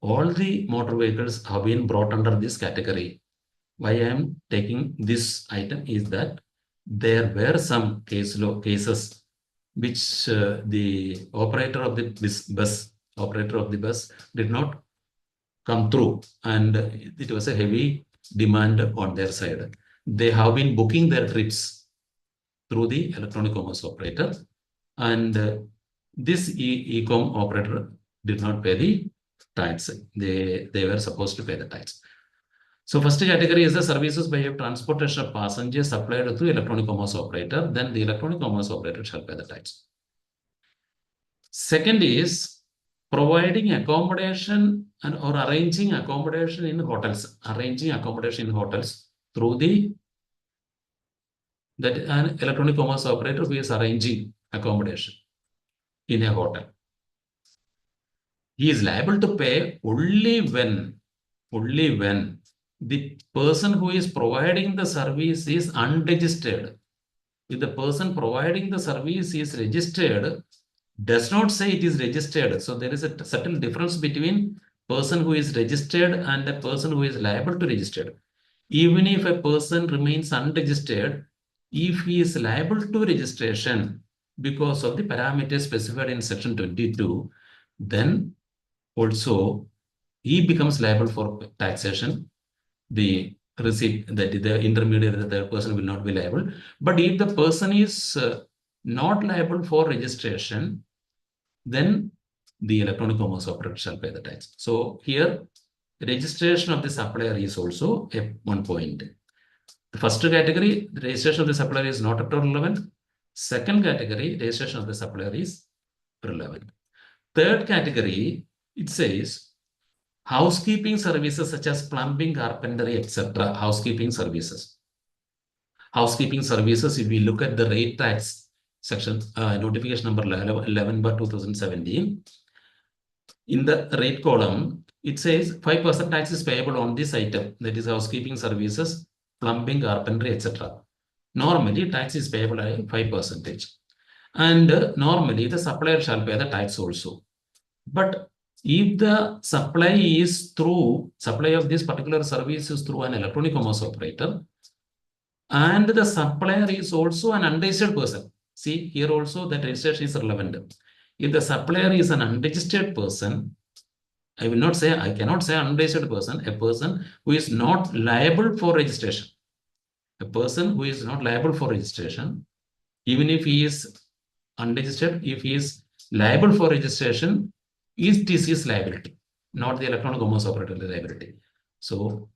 all the motor vehicles have been brought under this category. Why I am taking this item is that there were some cases which the operator of the bus did not come through, and it was a heavy demand on their side. They have been booking their trips through the electronic commerce operator, and this e-com operator did not pay the tax. They were supposed to pay the tax. So first category is the services by transportation of passengers supplied through electronic commerce operator. Then the electronic commerce operator shall pay the tax. Second is providing accommodation or arranging accommodation in hotels. Arranging accommodation in hotels through the that an electronic commerce operator who is arranging accommodation in a hotel. He is liable to pay only when the person who is providing the service is unregistered. If the person providing the service is registered, does not say it is registered. So there is a subtle difference between person who is registered and a person who is liable to register. Even if a person remains unregistered, if he is liable to registration because of the parameters specified in section 22, then also he becomes liable for taxation. The receipt that the intermediary, the person will not be liable. But if the person is not liable for registration, then the electronic commerce operator shall pay the tax. So here, registration of the supplier is also a one point. The first category, the registration of the supplier is not at all relevant. Second category, registration of the supplier is relevant. Third category, it says housekeeping services such as plumbing, carpentry, etc. Housekeeping services. Housekeeping services, if we look at the rate tax section, notification number 11/2017, in the rate column, it says 5% tax is payable on this item, that is housekeeping services, plumbing, carpentry, etc. Normally, tax is payable at 5%. And normally, the supplier shall pay the tax also. But if the supply of this particular service is through an electronic commerce operator, and the supplier is also an unregistered person. See, here also that registration is relevant. If the supplier is an unregistered person, I cannot say unregistered person, a person who is not liable for registration. A person who is not liable for registration, even if he is unregistered, if he is liable for registration, it is his liability, not the electronic commerce operator liability. So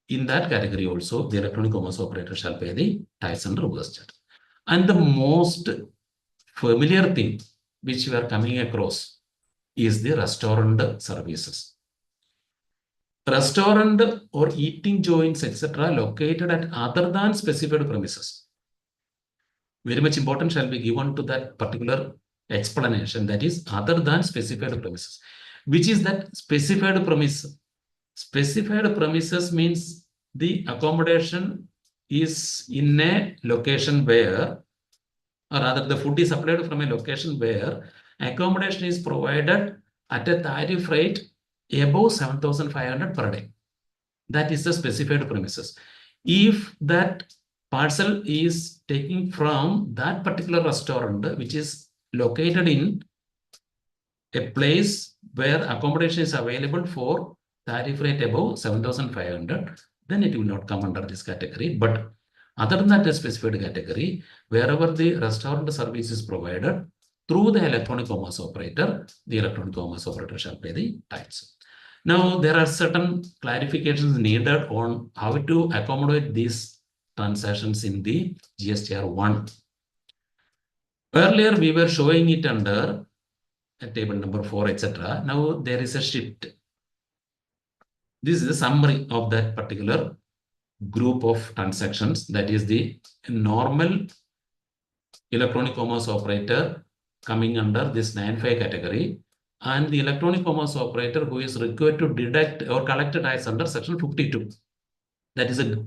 in that category also, the electronic commerce operator shall pay the tax under reverse charge. And the most familiar thing which we are coming across is the restaurant services. Restaurant or eating joints, etc., located at other than specified premises. Very much important shall be given to that particular explanation, that is other than specified premises. Which is that specified premise? Specified premises means the accommodation is in a location where, or rather the food is supplied from a location where accommodation is provided at a tariff rate above 7,500 per day. That is the specified premises. If that parcel is taken from that particular restaurant, which is located in a place where accommodation is available for tariff rate above 7,500, then it will not come under this category. But other than that, a specified category, wherever the restaurant service is provided through the electronic commerce operator, the electronic commerce operator shall pay the tax. Now, there are certain clarifications needed on how to accommodate these transactions in the GSTR 1. Earlier, we were showing it under table number 4, etc. Now, there is a shift. This is a summary of that particular group of transactions. That is the normal electronic commerce operator coming under this 9.5 category, and the electronic commerce operator who is required to deduct or collect tax under section 52. That is a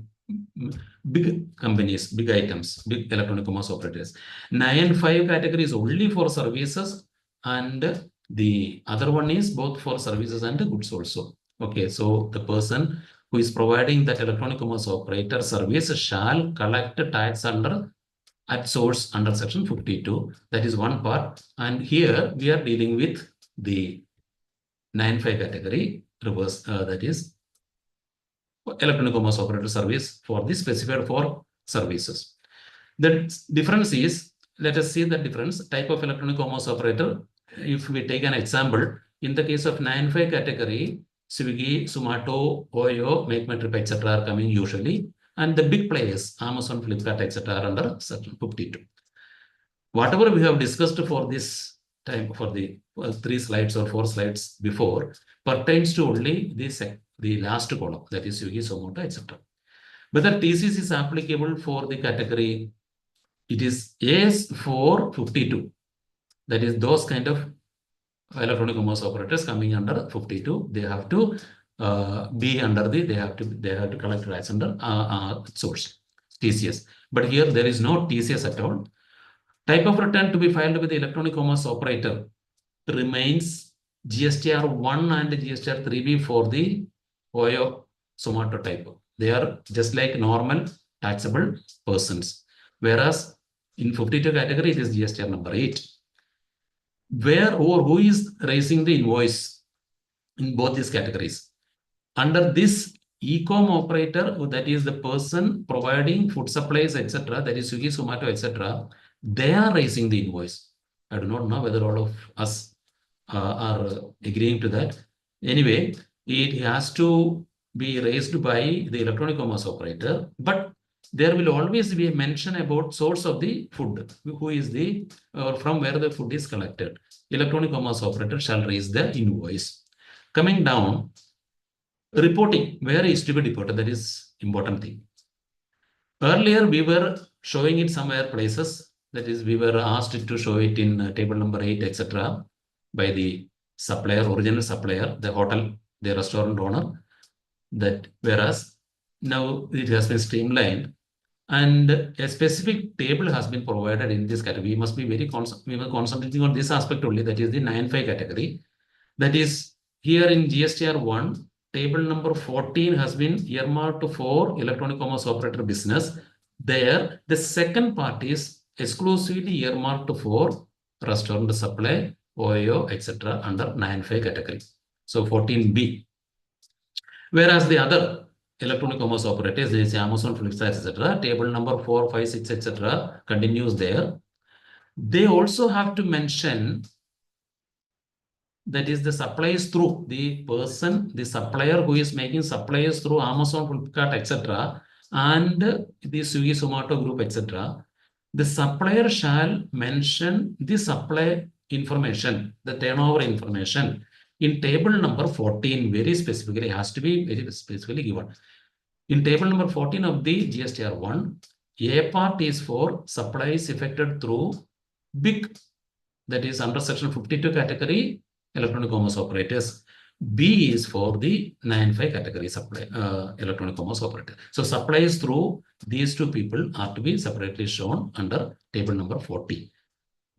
big companies, big items, big electronic commerce operators. 9.5 category is only for services, and the other one is both for services and goods also. Okay, so the person who is providing that electronic commerce operator service shall collect tax at source under section 52. That is one part. And here we are dealing with the 9.5 category reverse, that is electronic commerce operator service for the specified for services. The difference is, let us see the difference. Type of electronic commerce operator. If we take an example, in the case of 9.5 category, Swiggy, Zomato, Oyo, MakeMyTrip, etc. are coming usually. And the big players, Amazon, Flipkart, etc. are under section 52. Whatever we have discussed for this time, for the 3 slides or 4 slides before, pertains to only the last column, that is Swiggy, Zomato, etc. Whether TCS is applicable for the category, it is AS452. That is those kind of electronic commerce operators coming under 52. They have to be under the, they have to collect rights under source TCS. But here there is no TCS at all. Type of return to be filed with the electronic commerce operator remains GSTR 1 and GSTR 3B for the OYO Zomato type. They are just like normal taxable persons. Whereas in 52 category, it is GSTR number 8. Where or who is raising the invoice in both these categories? Under this e-com operator, that is the person providing food supplies, etc., that is Swiggy, Zomato, etc., they are raising the invoice. I do not know whether all of us are agreeing to that. Anyway, it has to be raised by the electronic commerce operator, but there will always be a mention about source of the food, who is the, from where the food is collected. Electronic commerce operator shall raise the invoice. Coming down, reporting, where is to be reported, that is important thing. Earlier, we were showing it somewhere places, that is, we were asked to show it in table number 8, etc., by the supplier, original supplier, the hotel, the restaurant owner. That whereas now it has been streamlined and a specific table has been provided in this category. We must be very concentrating on this aspect only, that is the 9.5 category. That is here in GSTR 1, table number 14 has been earmarked for electronic commerce operator business. There, the second part is exclusively earmarked for restaurant supply, OYO, etc. under 9.5 category. So 14B. Whereas the other electronic commerce operators, there is Amazon, Flipkart, etc., table number 4, 5, 6, etc., continues there. They also have to mention, that is the supplies through the person, the supplier who is making supplies through Amazon, Flipkart, etc., and the Swiggy, Zomato group, etc. The supplier shall mention the supply information, the turnover information in table number 14, very specifically, has to be very specifically given. In table number 14 of the GSTR 1, A part is for supplies effected through big, that is under section 52 category, electronic commerce operators. B is for the 9.5 category supply, electronic commerce operator. So supplies through these two people are to be separately shown under table number 40.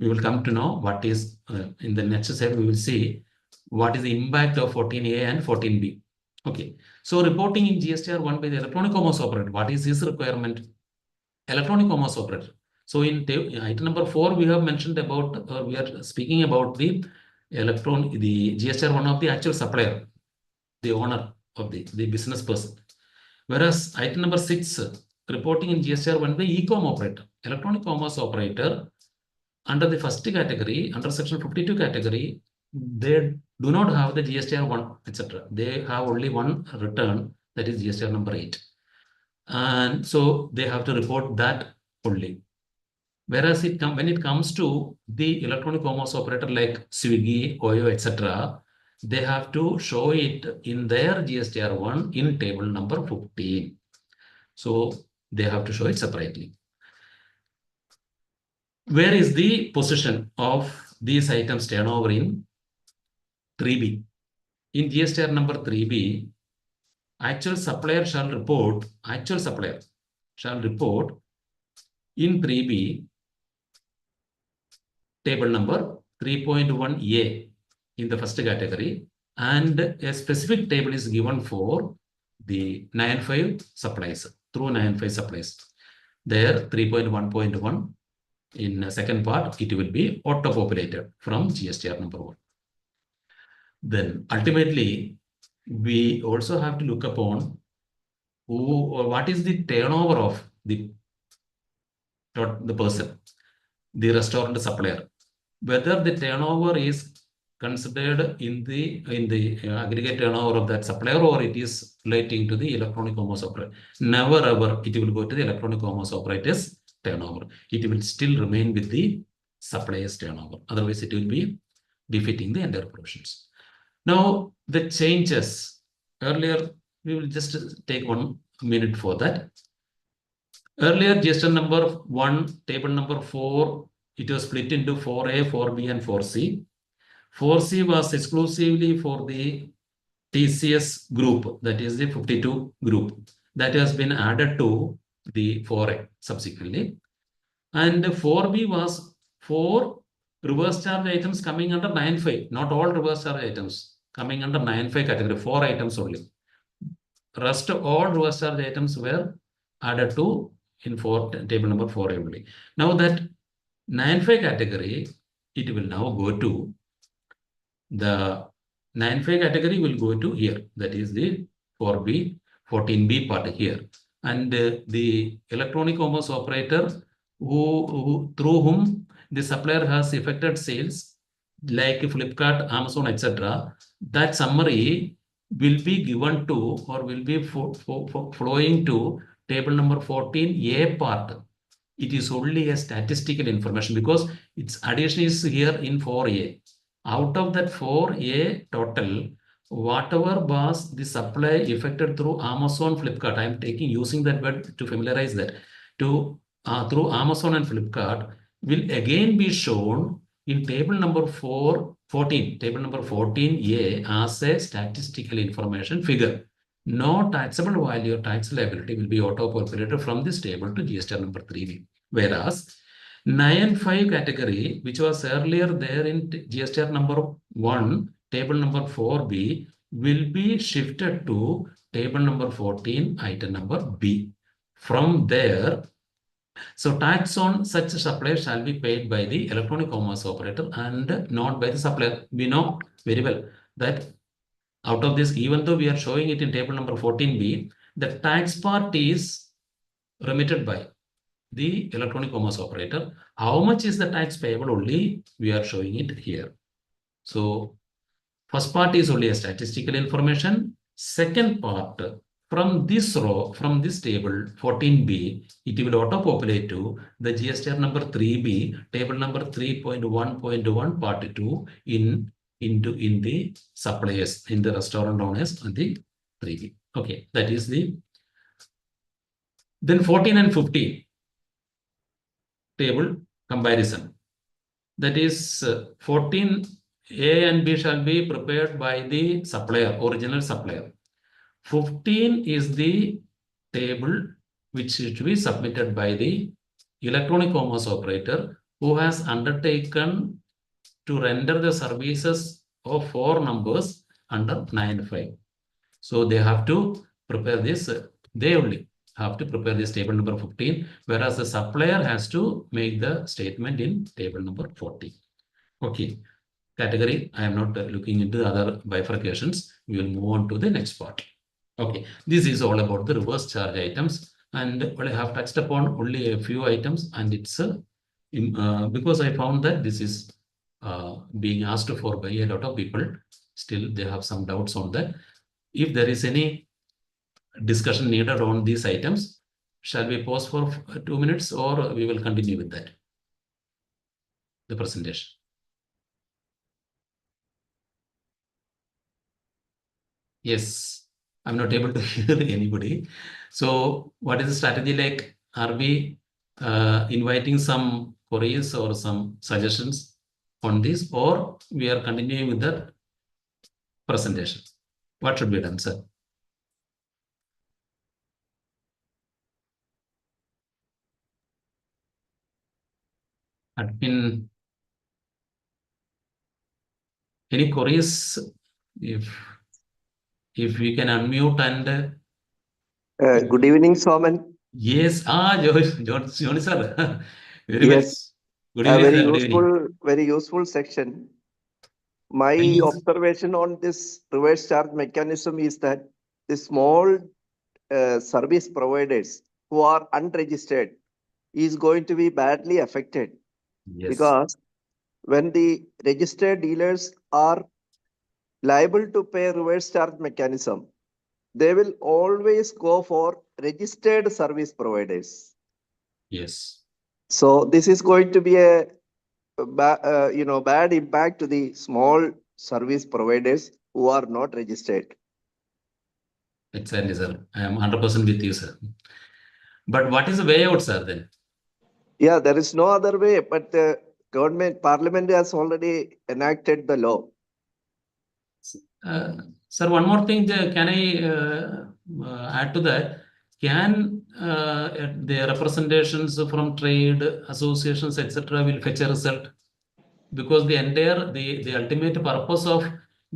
We will come to know what is, in the next slide, we will see what is the impact of 14A and 14B. Okay. So reporting in GSTR 1 by the electronic commerce operator, what is his requirement? Electronic commerce operator. So in item number 4, we have mentioned about, we are speaking about the the GSTR 1 of the actual supplier, the owner of the business person. Whereas item number 6, reporting in GSTR 1 by e-com operator, electronic commerce operator, under the first category, under section 52 category, they do not have the GSTR 1, etc. They have only one return, that is GSTR number 8. And so they have to report that only. Whereas when it comes to the electronic commerce operator like Swiggy, OYO, etc., they have to show it in their GSTR 1 in table number 15. So they have to show it separately. Where is the position of these items turnover in 3B? In GSTR number 3B, actual supplier shall report, in 3B, table number 3.1A in the first category, and a specific table is given for the 9.5 supplies, through 9.5 supplies. There, 3.1.1 in the second part, it will be auto-populated from GSTR number 1. Then ultimately, we also have to look upon who or what is the turnover of the person, the restaurant supplier. Whether the turnover is considered in the aggregate turnover of that supplier, or it is relating to the electronic commerce operator. Never ever it will go to the electronic commerce operator's turnover. It will still remain with the supplier's turnover. Otherwise, it will be defeating the entire provisions. Now, the changes. Earlier, we will just take 1 minute for that. Earlier, GST number 1, table number 4, it was split into 4A, 4B, and 4C. 4C was exclusively for the TCS group, that is the 52 group. That has been added to the 4A subsequently. And 4B was 4 reverse charge items coming under 9.5, not all reverse charge items coming under 9.5 category, 4 items only. Rest all reverse charge items were added to in table number 4 only. Now that 9.5 category, it will now go to the 9.5 category will go to here. That is the 4B, 14B part here. And the electronic commerce operator through whom the supplier has effected sales like Flipkart, Amazon, etc. That summary will be given to or will be flowing to table number 14A part. It is only a statistical information because its addition is here in 4A. Out of that 4A total, whatever was the supply effected through Amazon, Flipkart, I am using that word to familiarize that, through Amazon and Flipkart will again be shown in table number 14, table number 14A as a statistical information figure. No taxable value or tax liability will be auto-populated from this table to GST number 3B. Whereas 9.5 category, which was earlier there in GST number 1, table number 4B, will be shifted to table number 14, item number B. From there, so tax on such supplier shall be paid by the electronic commerce operator and not by the supplier. We know very well that out of this, even though we are showing it in table number 14B, the tax part is remitted by the electronic commerce operator. How much is the tax payable only? We are showing it here. So first part is only a statistical information. Second part, from this row, from this table 14B, it will auto-populate to the GST number 3B, table number 3.1.1 part 2 in the suppliers, in the restaurant owners and the 3B. Okay, that is the. Then 14 and 15 table comparison. That is 14 A and B shall be prepared by the supplier, original supplier. 15 is the table which should be submitted by the electronic commerce operator who has undertaken to render the services of 4 numbers under 9.5. So they have to prepare this, they only have to prepare this table number 15, whereas the supplier has to make the statement in table number 14. Okay, category, I am not looking into other bifurcations. We will move on to the next part. Okay, this is all about the reverse charge items, and I have touched upon only a few items, and it's because I found that this is being asked for by a lot of people. Still, they have some doubts on that. If there is any discussion needed on these items, shall we pause for 2 minutes or we will continue with that? The presentation. Yes, I'm not able to hear anybody. So what is the strategy like? Are we inviting some queries or some suggestions on this, or we are continuing with the presentation? What should be done, sir? Admin, any queries? If we can unmute and Good evening, Soman. yes, Johnny sir. Very Yes, good a evening, very sir. Good evening. very useful section. My Thank you, sir. observation on this reverse charge mechanism is that the small service providers who are unregistered is going to be badly affected, Yes. because when the registered dealers are liable to pay reverse charge mechanism, they will always go for registered service providers. Yes. So this is going to be a bad impact to the small service providers who are not registered. Exactly, sir. I am 100% with you, sir. But what is the way out, sir, then? Yeah, there is no other way, but the government, parliament has already enacted the law. Sir, one more thing, can I add to that? Can the representations from trade associations, etc., will fetch a result? Because the ultimate purpose of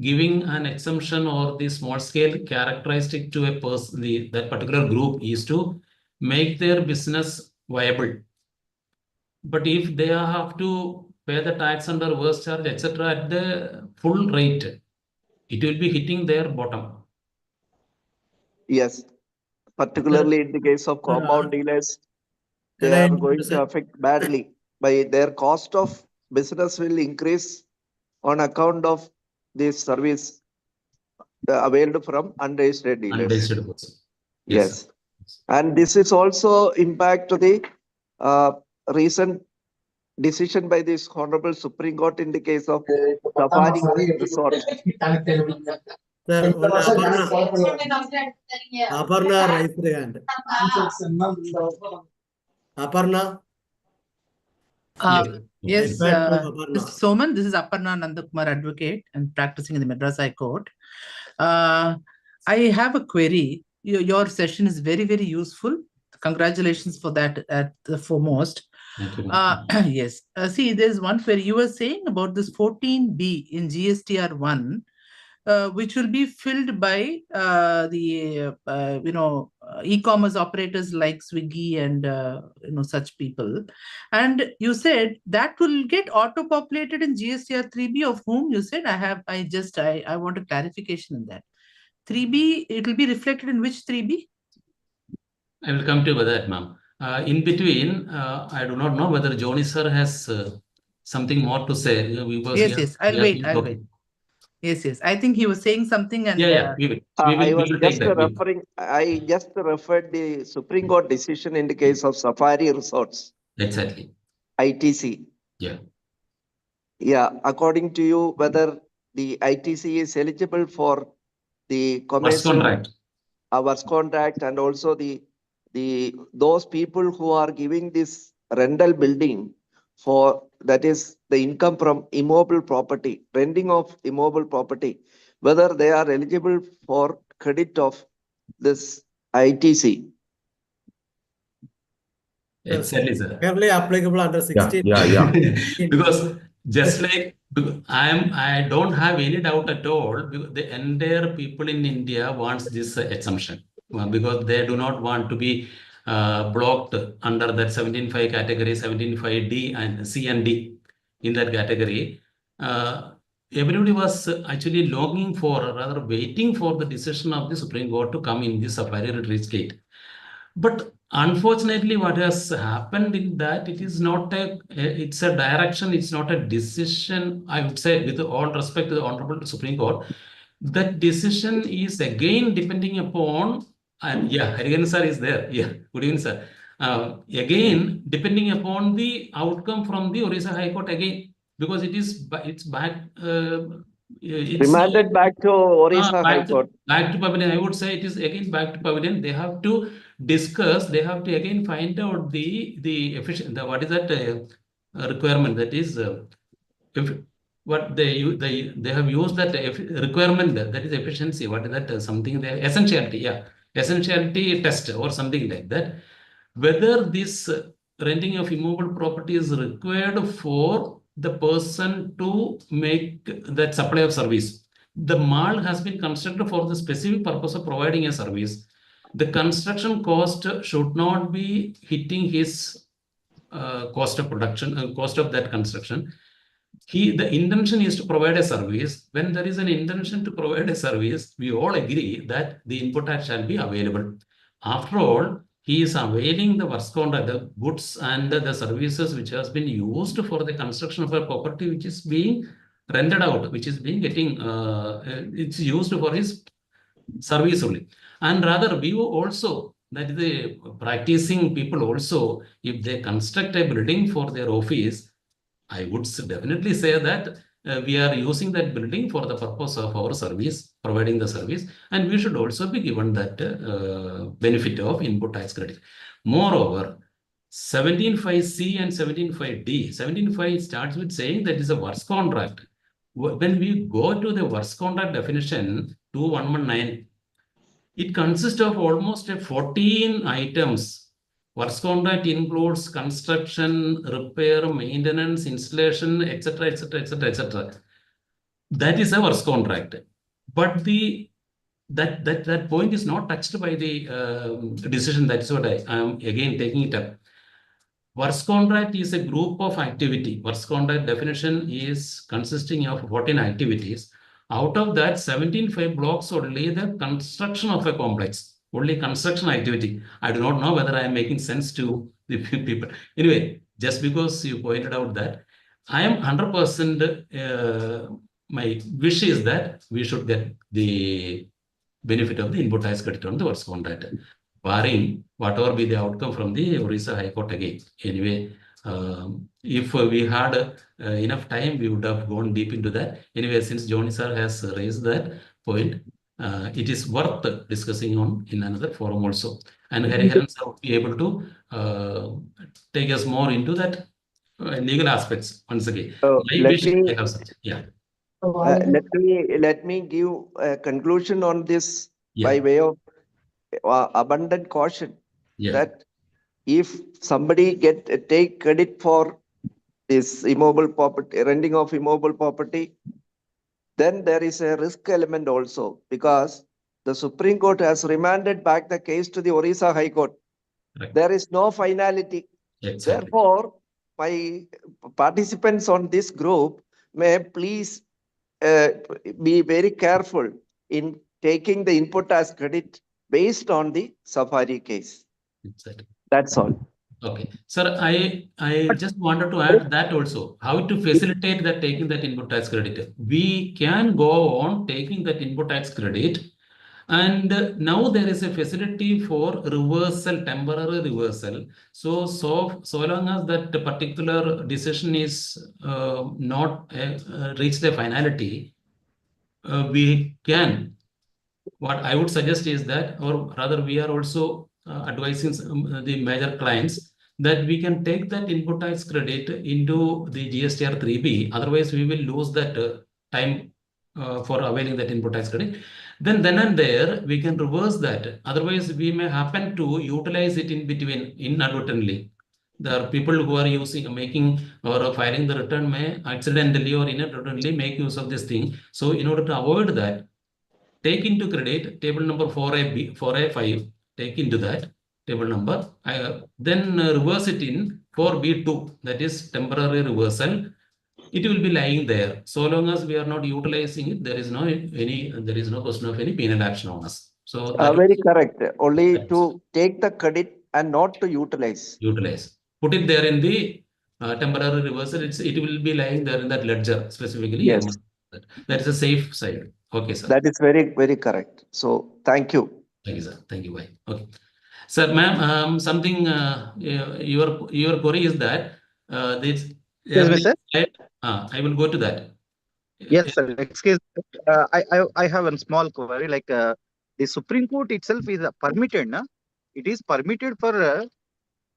giving an exemption or the small scale characteristic to a person, that particular group, is to make their business viable. But if they have to pay the tax under reverse charge, etc., at the full rate, it will be hitting their bottom. Yes, particularly in the case of compound dealers, they are going to affect badly by their cost of business will increase on account of this service availed from unregistered dealers. Unregistered person. Yes. And this is also impact to the recent decision by this Honorable Supreme Court in the case of Safari Resort. Sir, one Aparna raised her hand. Aparna? Yes, Aparna. Mr. Soman, this is Aparna Nandakumar, advocate and practicing in the Madras High Court. I have a query. Your session is very, very useful. Congratulations for that at the foremost. Thank you. Yes. See, there's one query. You were saying about this 14B in GSTR 1, which will be filled by the e-commerce operators like Swiggy and such people. And you said that will get auto-populated in GSTR 3B, of whom you said I want a clarification in that. 3B, it will be reflected in which 3B? I will come to that, ma'am. In between, I do not know whether Johnny sir has something more to say. Yes, I'll wait. Yes. I think he was saying something, and I just referred the Supreme Court decision in the case of Safari Resorts. Exactly. ITC. Yeah. According to you, whether the ITC is eligible for the commercial works contract, and also those people who are giving this rental building for, that is the income from immobile property, renting of immobile property, whether they are eligible for credit of this ITC. Exactly, sir. Fairly applicable under 16. Yeah. Because just like I don't have any doubt at all. The entire people in India wants this exemption because they do not want to be blocked under that 17.5 category, 17.5D and C and D in that category. Everybody was actually longing for, or rather waiting for, the decision of the Supreme Court to come in this Safari Retreat state. But unfortunately, what has happened in that, it's a direction, it's not a decision. I would say, with all respect to the Honorable Supreme Court, that decision is again depending upon, and Harigan sir is there. Good evening, sir. Again, depending upon the outcome from the Orissa High Court again, because it's back. Remanded back to Orissa High Court. Back to Pavilion. I would say it is again back to Pavilion. They have to discuss. They have to again find out the efficient. What is that requirement? That is what they have used that requirement. That is efficiency. What is that? Something there? Essentiality. Essentiality test or something like that. Whether this renting of immobile property is required for the person to make that supply of service. The mall has been constructed for the specific purpose of providing a service. The construction cost should not be hitting his cost of production, cost of that construction. The intention is to provide a service. When there is an intention to provide a service, we all agree that the input tax shall be available. After all, he is availing the works contract, the goods and the services which has been used for the construction of a property which is being rented out, which is being it's used for his service only. And rather, we also, that is the practicing people also, if they construct a building for their office, I would definitely say that we are using that building for the purpose of our service, providing the service, and we should also be given that benefit of input tax credit. Moreover, 17.5C and 17.5D, 17.5 starts with saying that is a works contract. When we go to the works contract definition 2119, it consists of almost 14 items. Works contract includes construction, repair, maintenance, installation, etc., etc., etc., etc. That is a works contract. But that point is not touched by the decision. That's what I am again taking it up. Works contract is a group of activity. Works contract definition is consisting of 14 activities. Out of that, 17.5 blocks only the construction of a complex, only construction activity. I do not know whether I am making sense to the people. Anyway, just because you pointed out that, I am 100%, my wish is that we should get the benefit of the input tax credit on the works contract, barring whatever be the outcome from the Orissa High Court again. Anyway, if we had enough time, we would have gone deep into that. Anyway, since Johnny sir has raised that point, it is worth discussing on in another forum also. And Hariharan sir will be able to take us more into that legal aspects once again. My wish, I have such. Yeah. Let me give a conclusion on this by way of abundant caution that if somebody take credit for this immobile property, renting of immobile property, then there is a risk element also, because the Supreme Court has remanded back the case to the Orissa High Court. Right. There is no finality. Exactly. Therefore, my participants on this group may please be very careful in taking the input tax credit based on the Safari case. Exactly. That's all. Okay, sir, I just wanted to add that also, how to facilitate that taking that input tax credit. We can go on taking that input tax credit, and now there is a facility for reversal, temporary reversal. So long as that particular decision is not reached the finality, we can. What I would suggest is that, or rather, we are also advising the major clients that we can take that input tax credit into the GSTR 3B. Otherwise, we will lose that time for availing that input tax credit. Then and there, we can reverse that. Otherwise, we may happen to utilize it in between inadvertently. There are people who are making or filing the return may accidentally or inadvertently make use of this thing. So in order to avoid that, take into credit table number 4A5, take into that table number, then reverse it in 4B2, that is temporary reversal. It will be lying there. So long as we are not utilizing it, there is no question of any penal action on us. So that very correct. Only to take the credit and not to utilize. Put it there in the temporary reversal. It will be lying there in that ledger specifically. Yes. That is a safe side. Okay, sir. That is very, very correct. So thank you. Thank you, sir. Thank you. Bye. Okay. Sir, ma'am, something, your query is that this. Excuse me, sir. I will go to that. Yes, sir. Excuse me. I have a small query. Like the Supreme Court itself is permitted, na? It is permitted for.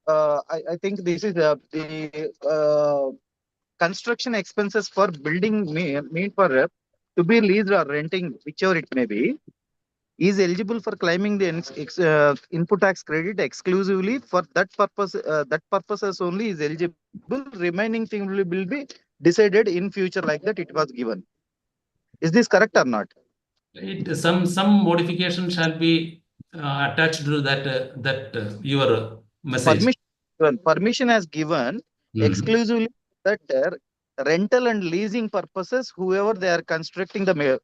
I think this is the construction expenses for building mean for to be leased or renting, whichever it may be, is eligible for claiming the input tax credit exclusively for that purpose. That purposes only is eligible. Remaining thing will be decided in future, like that it was given. Is this correct or not? Some modification shall be attached to that your message. Permission has given exclusively that rental and leasing purposes, whoever they are constructing the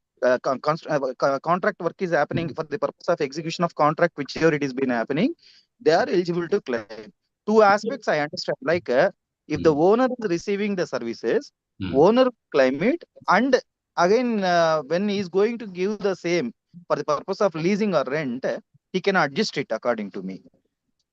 contract work is happening for the purpose of execution of contract, whichever it is been happening, they are eligible to claim. Two aspects I understand, like if the owner is receiving the services, owner claim it, and again when he is going to give the same for the purpose of leasing or rent, he can adjust it according to me.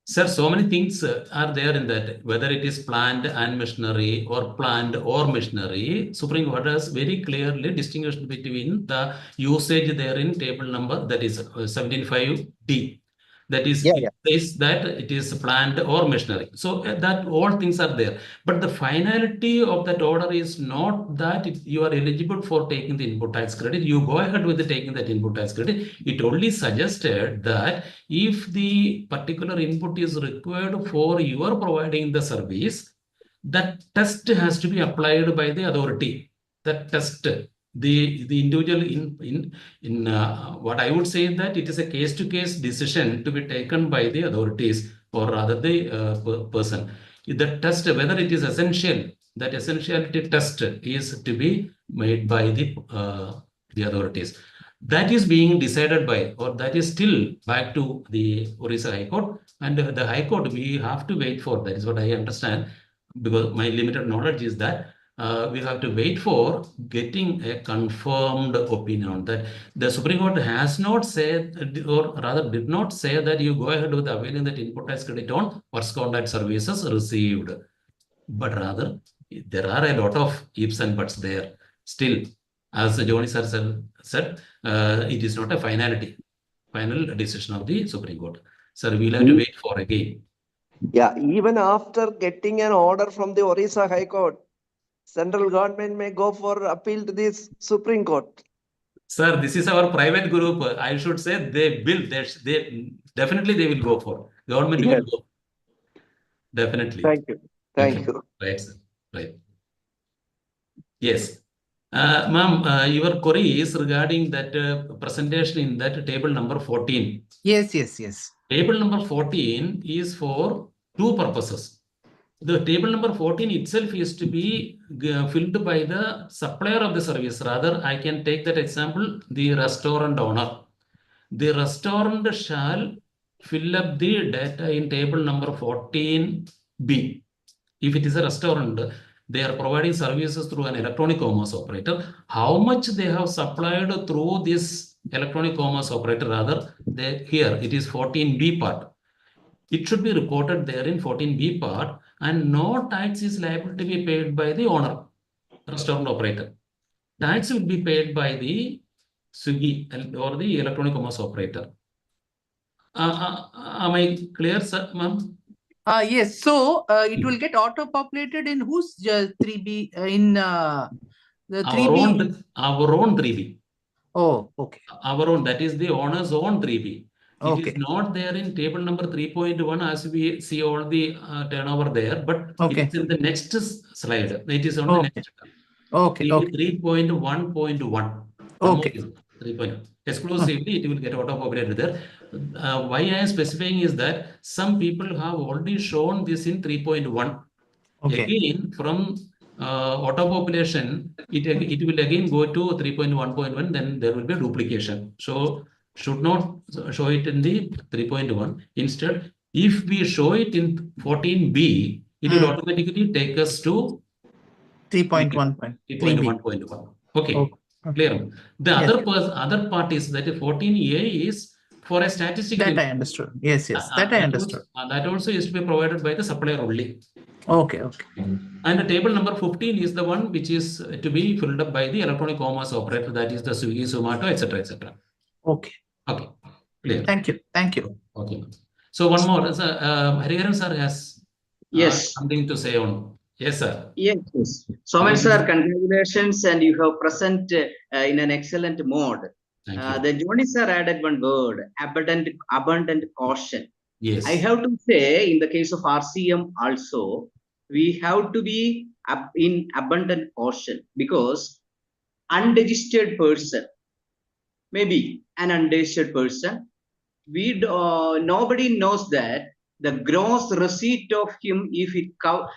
Sir, so many things are there in that, whether it is plant and machinery or plant or machinery. Supreme Court has very clearly distinguished between the usage there in table number, that is 17.5D. That is, it says that it is plant or machinery. So that all things are there. But the finality of that order is not that you are eligible for taking the input tax credit. You go ahead with taking that input tax credit. It only suggested that if the particular input is required for your providing the service, that test has to be applied by the authority. That test, the individual in what I would say that it is a case-to-case decision to be taken by the authorities or rather the person. The test, whether it is essential, that essentiality test is to be made by the authorities. That is being decided by, or that is still back to the Orissa High Court, and the High Court we have to wait for. That is what I understand, because my limited knowledge is that we have to wait for getting a confirmed opinion on that. The Supreme Court has not said, or rather did not say that you go ahead with availing that input tax credit on first contact services received, but rather there are a lot of ifs and buts there. Still, as Johnny sir said, it is not a final decision of the Supreme Court. Sir, we'll have to wait for again. Yeah, even after getting an order from the Orissa High Court, central government may go for appeal to this Supreme Court. Sir, this is our private group. I should say they will. They definitely they will go for. Government will go. Definitely. Thank you. Thank you. Right, sir. Right. Yes. Ma'am, your query is regarding that presentation in that table number 14. Yes. Table number 14 is for two purposes. The table number 14 itself is to be filled by the supplier of the service. Rather, I can take that example, the restaurant owner. The restaurant shall fill up the data in table number 14B. If it is a restaurant, they are providing services through an electronic commerce operator. How much they have supplied through this electronic commerce operator, rather, here it is 14B part. It should be reported there in 14B part, and no tax is liable to be paid by the owner, restaurant operator. Tax will be paid by the Swiggy or the electronic commerce operator. Am I clear, sir, ma'am? Yes. So it will get auto-populated in whose 3B? In the 3B? Our own 3B. Oh, okay. Our own, that is the owner's own 3B. Okay. It is not there in table number 3.1 as we see all the turnover there, but it is in the next slide. It is on the next. Okay. 3.1.1. Okay. 3.1. Exclusively, it will get auto-populated there. Why I am specifying is that some people have already shown this in 3.1. Okay. Again, from auto-population, it will again go to 3.1.1, then there will be a duplication. So, should not show it in the 3.1. Instead, if we show it in 14B, it will automatically take us to 3.1.1. Okay, clear. The other part is that 14A is for a statistical. That I understood. Yes. That I understood. That also is to be provided by the supplier only. Okay. And the table number 15 is the one which is to be filled up by the electronic commerce operator, that is the Swiggy, Zomato, etc. Okay. Clear. Thank you. Okay. So one more. Hariharan sir has something to say on. Yes, sir. Yes. Somen sir, congratulations, and you have present in an excellent mode. The Johnny sir added one word, abundant caution. Yes. I have to say, in the case of RCM also, we have to be in abundant caution, because unregistered person, maybe an unregistered person, nobody knows that the gross receipt of him, if it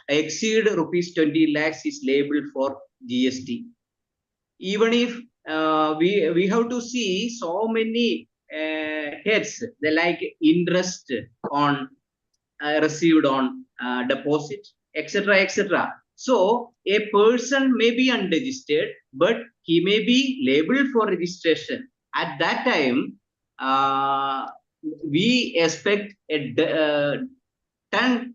exceed rupees 20 lakhs, is liable for GST. Even if we have to see so many heads, they like interest on received on deposit, etc. So a person may be unregistered, but he may be liable for registration. At that time, we expect a 10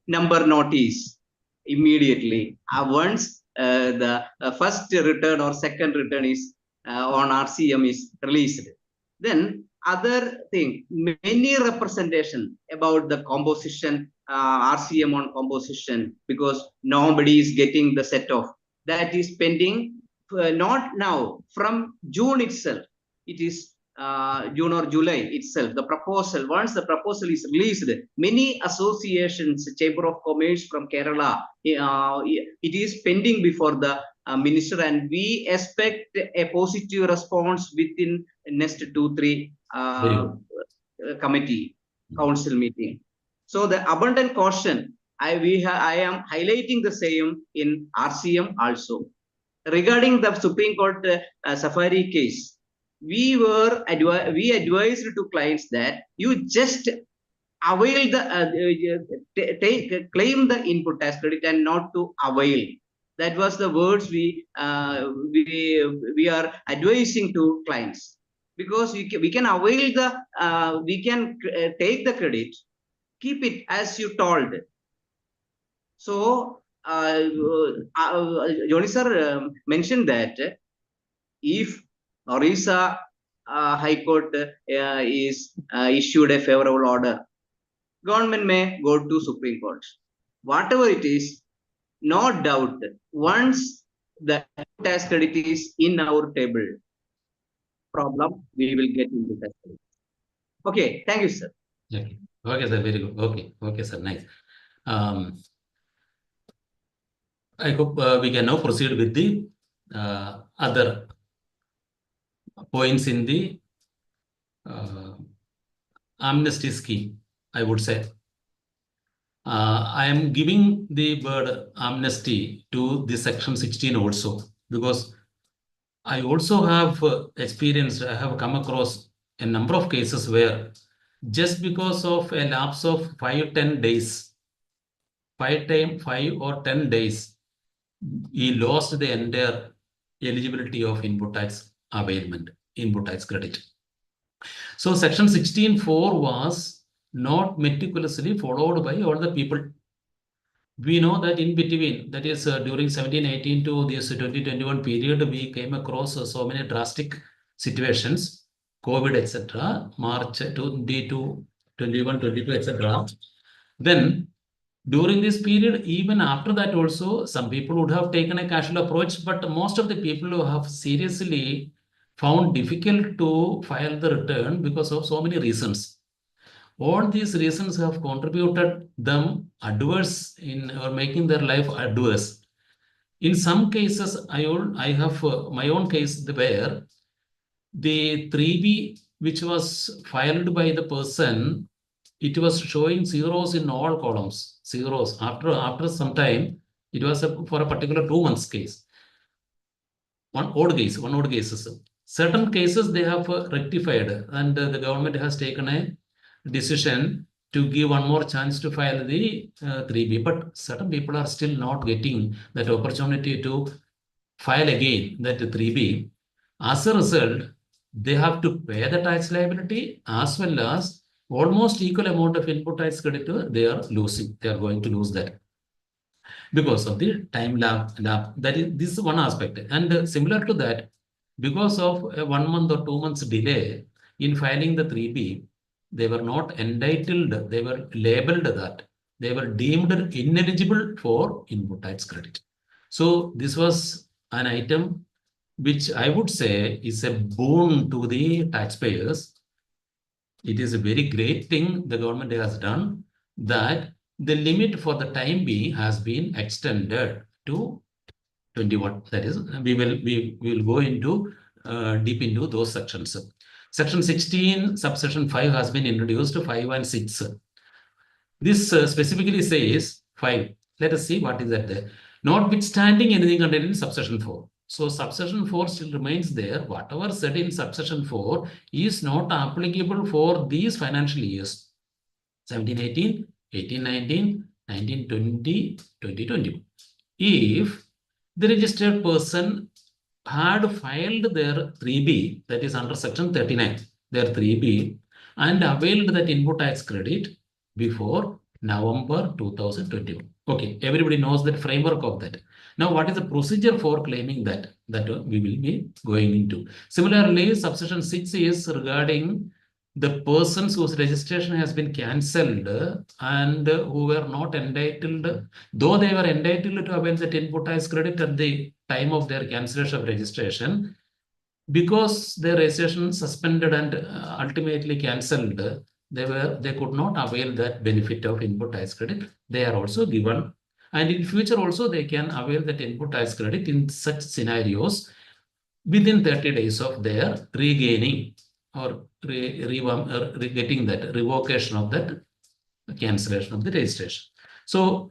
number notice immediately once the first return or second return is on RCM is released. Then other thing, many representation about the composition, RCM on composition, because nobody is getting the set off. That is pending, not now, from June itself. It is June or July itself. The proposal, once the proposal is released, many associations, Chamber of Commerce from Kerala, it is pending before the minister, and we expect a positive response within next 2-3 committee council meeting. So the abundant caution, I am highlighting the same in RCM also. Regarding the Supreme Court Safari case, we advised to clients that you just avail the claim the input tax credit and not to avail. That was the words we are advising to clients, because we can avail the we can take the credit, keep it as you told. So Johnny sir mentioned that if Orissa High Court is issued a favorable order, government may go to Supreme Court. Whatever it is, no doubt, once the tax credit is in our table, problem, we will get into tax credit. Okay, thank you, sir. Okay, okay, sir, very good. Okay, sir, nice. I hope we can now proceed with the other points in the amnesty scheme, I would say. I am giving the word amnesty to the section 16 also, because I also have experienced, I have come across a number of cases where just because of a lapse of 5-10 days, 5 or 10 days, he lost the entire eligibility of input tax availment, input tax credit. So section 16(4) was not meticulously followed by all the people. We know that in between, that is during 17-18 to this 2021 period, we came across so many drastic situations, COVID, etc., March 22, 21, 22, etc. Then during this period, even after that also, some people would have taken a casual approach, but most of the people who have seriously found difficult to file the return because of so many reasons. All these reasons have contributed them adverse in or making their life adverse. In some cases, I have my own case where the 3B which was filed by the person, it was showing zeros in all columns, zeros. After some time, it was for a particular 2 months case. One odd cases. Certain cases they have rectified, and the government has taken a decision to give one more chance to file the 3B. But certain people are still not getting that opportunity to file again that 3B. As a result, they have to pay the tax liability as well as almost equal amount of input tax credit they are losing. They are going to lose that because of the time lap. That is, this is one aspect. And similar to that, because of a 1 month or 2 months delay in filing the 3B, they were not entitled, they were labeled that they were deemed ineligible for input tax credit. So this was an item which I would say is a boon to the taxpayers. It is a very great thing the government has done, that the limit for the time being has been extended to 21. That is, we will go into deep into those sections. Section 16, subsection 5 has been introduced, 5 and 6. This specifically says 5. Let us see what is that there. Notwithstanding anything contained in subsection 4. So subsection 4 still remains there. Whatever said in subsection 4 is not applicable for these financial years. 17-18, 18-19, 19-20, 20-21. If the registered person had filed their 3B, that is under section 39, their 3B, and availed that input tax credit, before November 2021. Okay, everybody knows that framework of that. Now, what is the procedure for claiming that? That we will be going into. Similarly, subsection 6 is regarding the persons whose registration has been cancelled and who were not entitled, though they were entitled to avail that input tax credit at the time of their cancellation of registration, because their registration suspended and ultimately cancelled, they could not avail that benefit of input tax credit. They are also given, and in future also they can avail that input tax credit in such scenarios within 30 days of their regaining or getting that revocation of that cancellation of the registration. So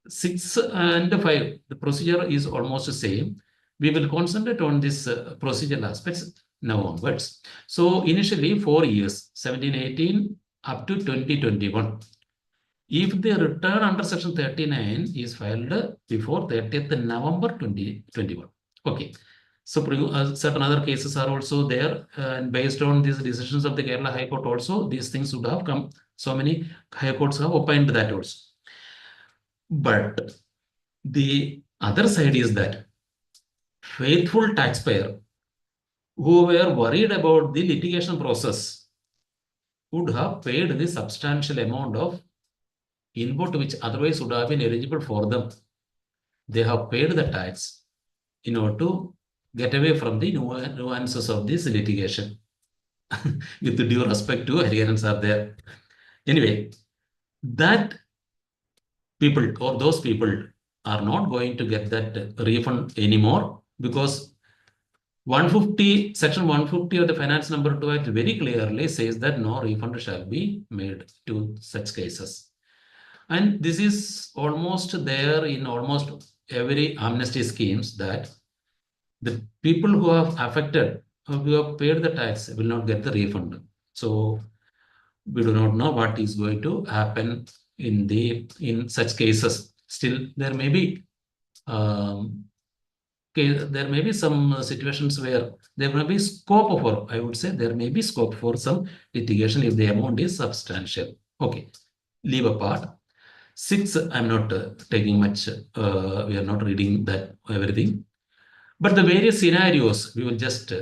6 and 5, the procedure is almost the same. We will concentrate on this procedural aspects now onwards. So initially 4 years, 1718 up to 2021. If the return under section 39 is filed before 30th November 2021. Okay. So certain other cases are also there, and based on these decisions of the Kerala High Court also, these things would have come. So many high courts have opined that also. But the other side is that faithful taxpayer who were worried about the litigation process would have paid the substantial amount of input which otherwise would have been eligible for them. They have paid the tax in order to get away from the nuances of this litigation. With due respect to adherents are there. Anyway, that people or those people are not going to get that refund anymore, because 150, section 150 of the Finance Number 2 Act very clearly says that no refund shall be made to such cases. And this is almost there in almost every amnesty schemes, that the people who have affected, who have paid the tax, will not get the refund. So we do not know what is going to happen in such cases. Still, there may be some situations where there may be scope for, I would say, there may be scope for some litigation if the amount is substantial. Okay, leave apart. 6, I'm not taking much, we are not reading that everything. But the various scenarios, we will just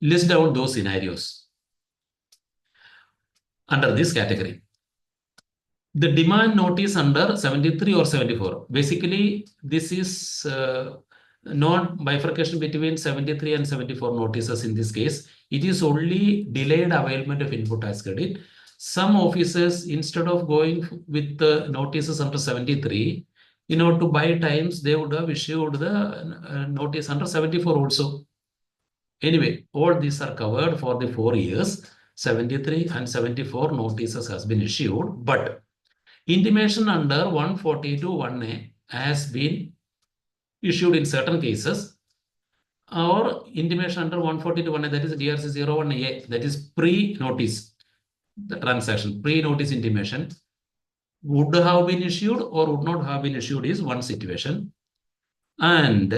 list down those scenarios under this category. The demand notice under 73 or 74. Basically, this is not bifurcation between 73 and 74 notices in this case. It is only delayed availment of input tax credit. Some officers, instead of going with the notices under 73, in order to buy times, they would have issued the notice under 74 also. Anyway, all these are covered for the 4 years. 73 and 74 notices has been issued, but intimation under 142 1A has been issued in certain cases, or intimation under 142 1A, that is DRC 01A, that is pre-notice, the transaction, pre-notice intimation would have been issued or would not have been issued is one situation. And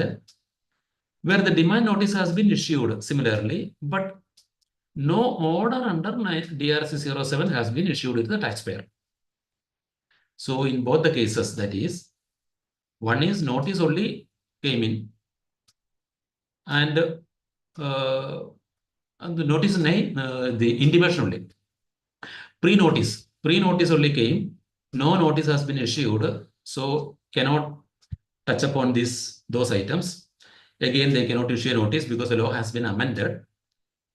where the demand notice has been issued similarly, but no order under DRC 07 has been issued to the taxpayer. So in both the cases, that is, one is notice only came in, and the notice name, the intimation only. Pre-notice only came, no notice has been issued, so cannot touch upon those items. Again, they cannot issue a notice because the law has been amended.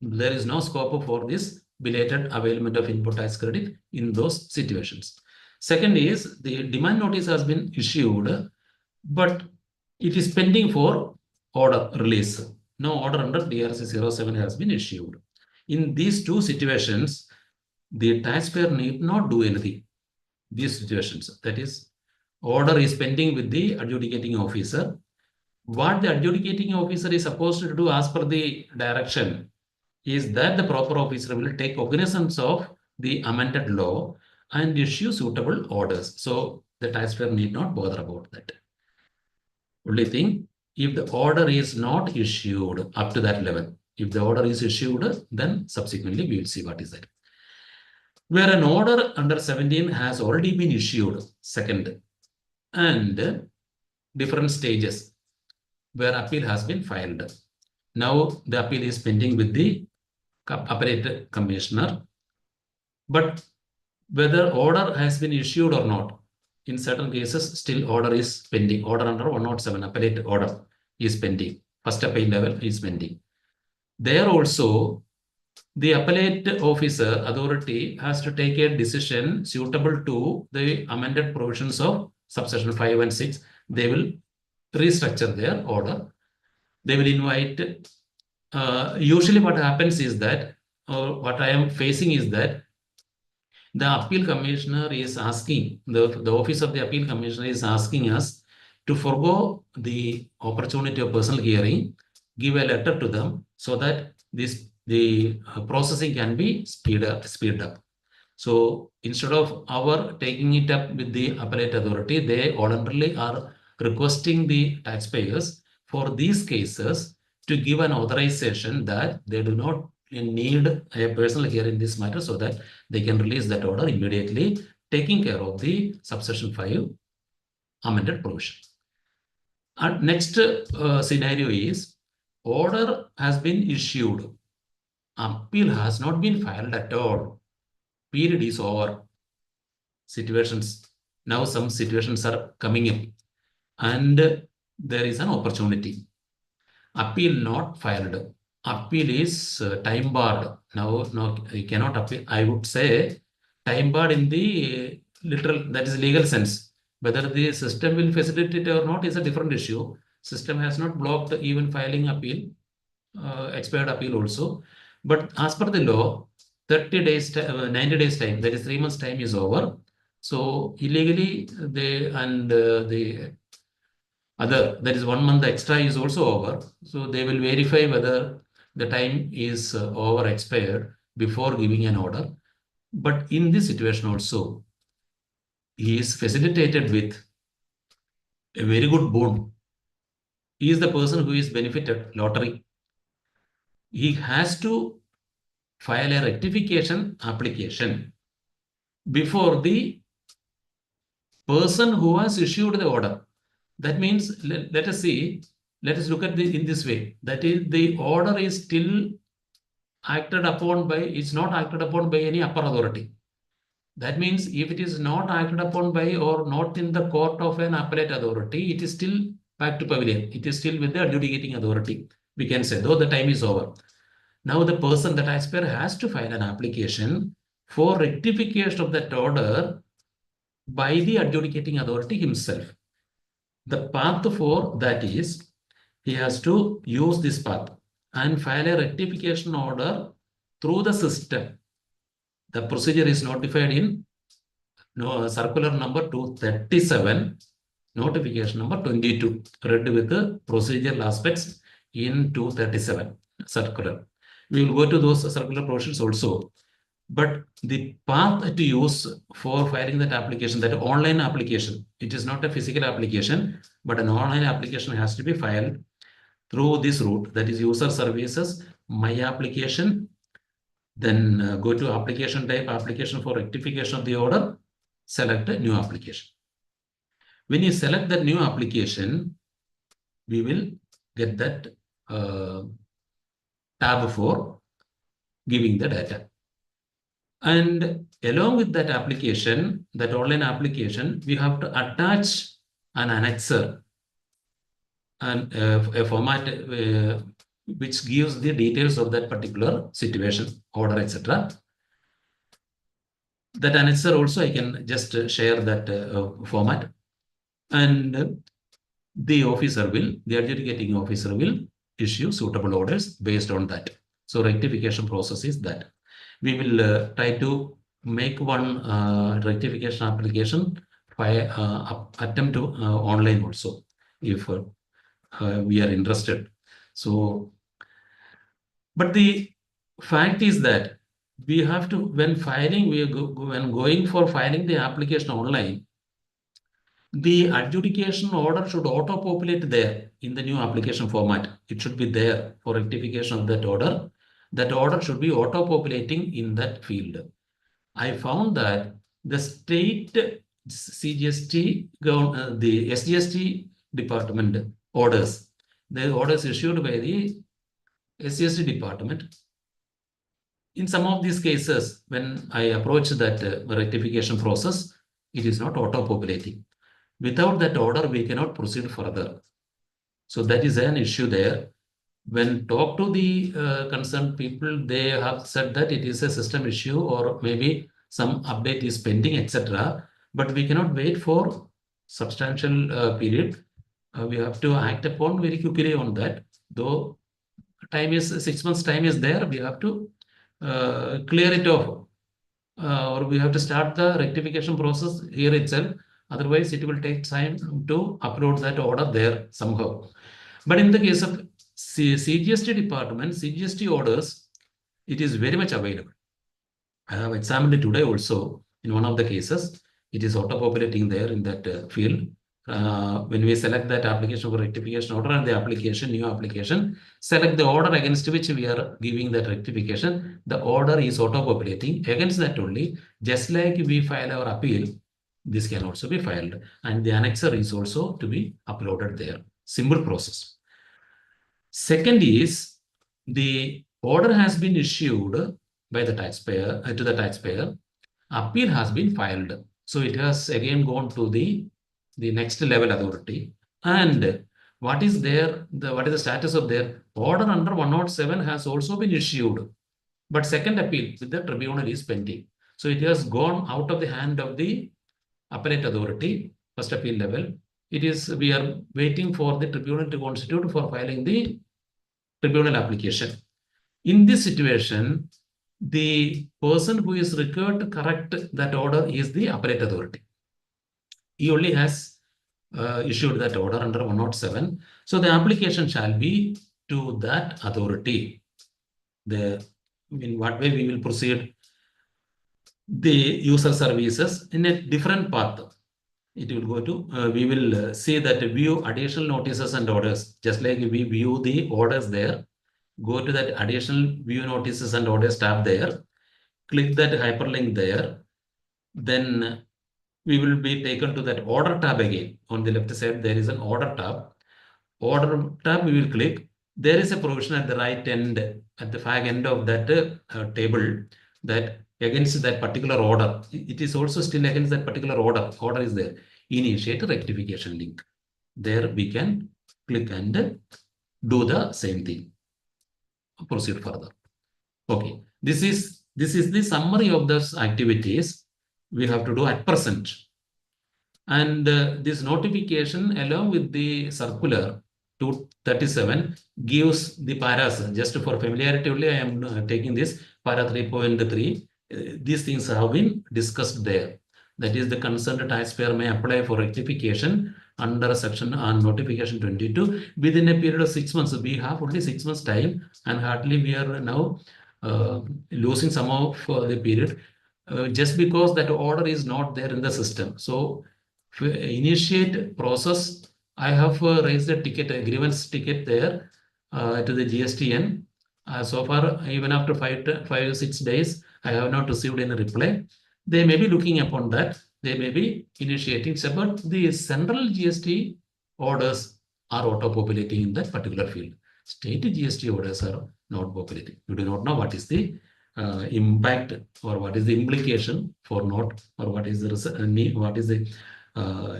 There is no scope for this belated availment of input tax credit in those situations. Second is, the demand notice has been issued, but it is pending for order release. No order under DRC 07 has been issued. In these two situations, the taxpayer need not do anything. These situations, that is, order is pending with the adjudicating officer. What the adjudicating officer is supposed to do as per the direction is that the proper officer will take cognizance of the amended law and issue suitable orders. So the taxpayer need not bother about that. Only thing, if the order is not issued up to that level, if the order is issued, then subsequently we will see what is that. where an order under 17 has already been issued, second, and different stages where appeal has been filed. Now the appeal is pending with the appellate commissioner, but whether order has been issued or not, in certain cases, still order is pending. Order under 107, appellate order is pending. First appeal level is pending. There also, the appellate officer authority has to take a decision suitable to the amended provisions of subsection 5 and 6. They will restructure their order. They will invite, usually what happens is that, or what I am facing is that the appeal commissioner is asking, the office of the appeal commissioner is asking us to forego the opportunity of personal hearing, give a letter to them so that the processing can be speed up. So instead of our taking it up with the appellate authority, they voluntarily are requesting the taxpayers for these cases to give an authorization that they do not need a personal hearing in this matter so that they can release that order immediately, taking care of the subsection 5 amended provision. And next scenario is order has been issued. Appeal has not been filed at all. Period is over. Situations. Now some situations are coming in and there is an opportunity. Appeal not filed. Appeal is time barred. Now, you cannot appeal. I would say time barred in the literal, that is legal sense. Whether the system will facilitate or not is a different issue. System has not blocked even filing appeal, expired appeal also. But as per the law, 30 days, 90 days time, that is 3 months time is over. So illegally, the other, that is 1 month extra is also over. So they will verify whether the time is over expired before giving an order. But in this situation also, he is facilitated with a very good boon. He is the person who is benefited, lottery. He has to file a rectification application before the person who has issued the order. That means, let us see, let us look at this in this way. That is, the order is still acted upon by, it's not acted upon by any upper authority. That means if it is not acted upon by or not in the court of an appellate authority, it is still back to pavilion. It is still with the adjudicating authority. We can say, though the time is over. Now the person, the taxpayer, has to file an application for rectification of that order by the adjudicating authority himself. The path for that is, he has to use this path and file a rectification order through the system. The procedure is notified in circular number 237, notification number 22, read with the procedural aspects in 237 circular. We will go to those circular provisions also. But the path to use for filing that application, that online application, it is not a physical application, but an online application has to be filed through this route, that is user services, my application, then go to application type, application for rectification of the order, select a new application. When you select the new application, we will get that tab for giving the data. And along with that application, that online application, we have to attach an annexer and a format which gives the details of that particular situation, order, etc. That annexer also, I can just share that format, and the adjudicating officer will issue suitable orders based on that. So rectification process is that. We will try to make one rectification application by attempt to online also, if we are interested. So, but the fact is that we have to, when filing, when going for filing the application online, the adjudication order should auto-populate there in the new application format. It should be there for rectification of that order. That order should be auto-populating in that field. I found that the state CGST, the SGST department orders, the orders issued by the SGST department. In some of these cases, when I approach that rectification process, it is not auto-populating. Without that order, we cannot proceed further. So that is an issue there. When talk to the concerned people, they have said that it is a system issue or maybe some update is pending, etc. But we cannot wait for substantial period. We have to act upon very quickly on that. Though time is 6 months time is there, we have to clear it off. Or we have to start the rectification process here itself. Otherwise, it will take time to upload that order there somehow. But in the case of CGST department, CGST orders, it is very much available. I have examined it today also in one of the cases. It is auto-populating there in that field. When we select that application for rectification order and the application, new application, select the order against which we are giving that rectification. The order is auto-populating. Against that only, just like we file our appeal, this can also be filed. And the annexer is also to be uploaded there. Simple process. Second is the order has been issued by the taxpayer to the taxpayer. Appeal has been filed. So it has again gone to the next level authority. And what is there? What is the status of their order under 107 has also been issued. But second appeal with the tribunal is pending. So it has gone out of the hand of the appellate authority, first appeal level. We are waiting for the tribunal to constitute for filing the tribunal application. In this situation, the person who is required to correct that order is the appellate authority. He only has issued that order under 107. So the application shall be to that authority. In what way we will proceed? The user services in a different path. It will go to, we will see that view additional notices and orders, just like we view the orders there. Go to that additional view notices and orders tab there. Click that hyperlink there. Then we will be taken to that order tab again. On the left side, there is an order tab. Order tab, we will click. There is a provision at the right end, at the fag end of that table, that against that particular order, it is also still against that particular order. Order is there. Initiate a rectification link. There we can click and do the same thing. Proceed further. Okay. This is the summary of those activities we have to do at present. And this notification along with the circular 237 gives the paras. Just for familiarity only, I am taking this para 3.3. These things have been discussed there. That is, the concerned taxpayer may apply for rectification under section on notification 22 within a period of 6 months. We have only 6 months time, and hardly we are now losing some of the period just because that order is not there in the system. So initiate process. I have raised a ticket, a grievance ticket there to the GSTN. So far, even after 5 or 6 days, I have not received any reply. They may be looking upon that. They may be initiating. So, but the central GST orders are auto-populating in that particular field. State GST orders are not populating. You do not know what is the impact or what is the implication for not, or what is the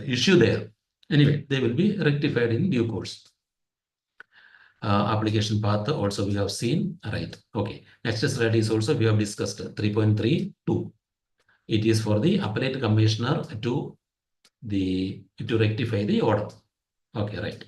issue there. Anyway, they will be rectified in due course. Application path also we have seen, right? Okay. Next slide is also we have discussed 3.32. It is for the appellate commissioner to rectify the order. Okay, right.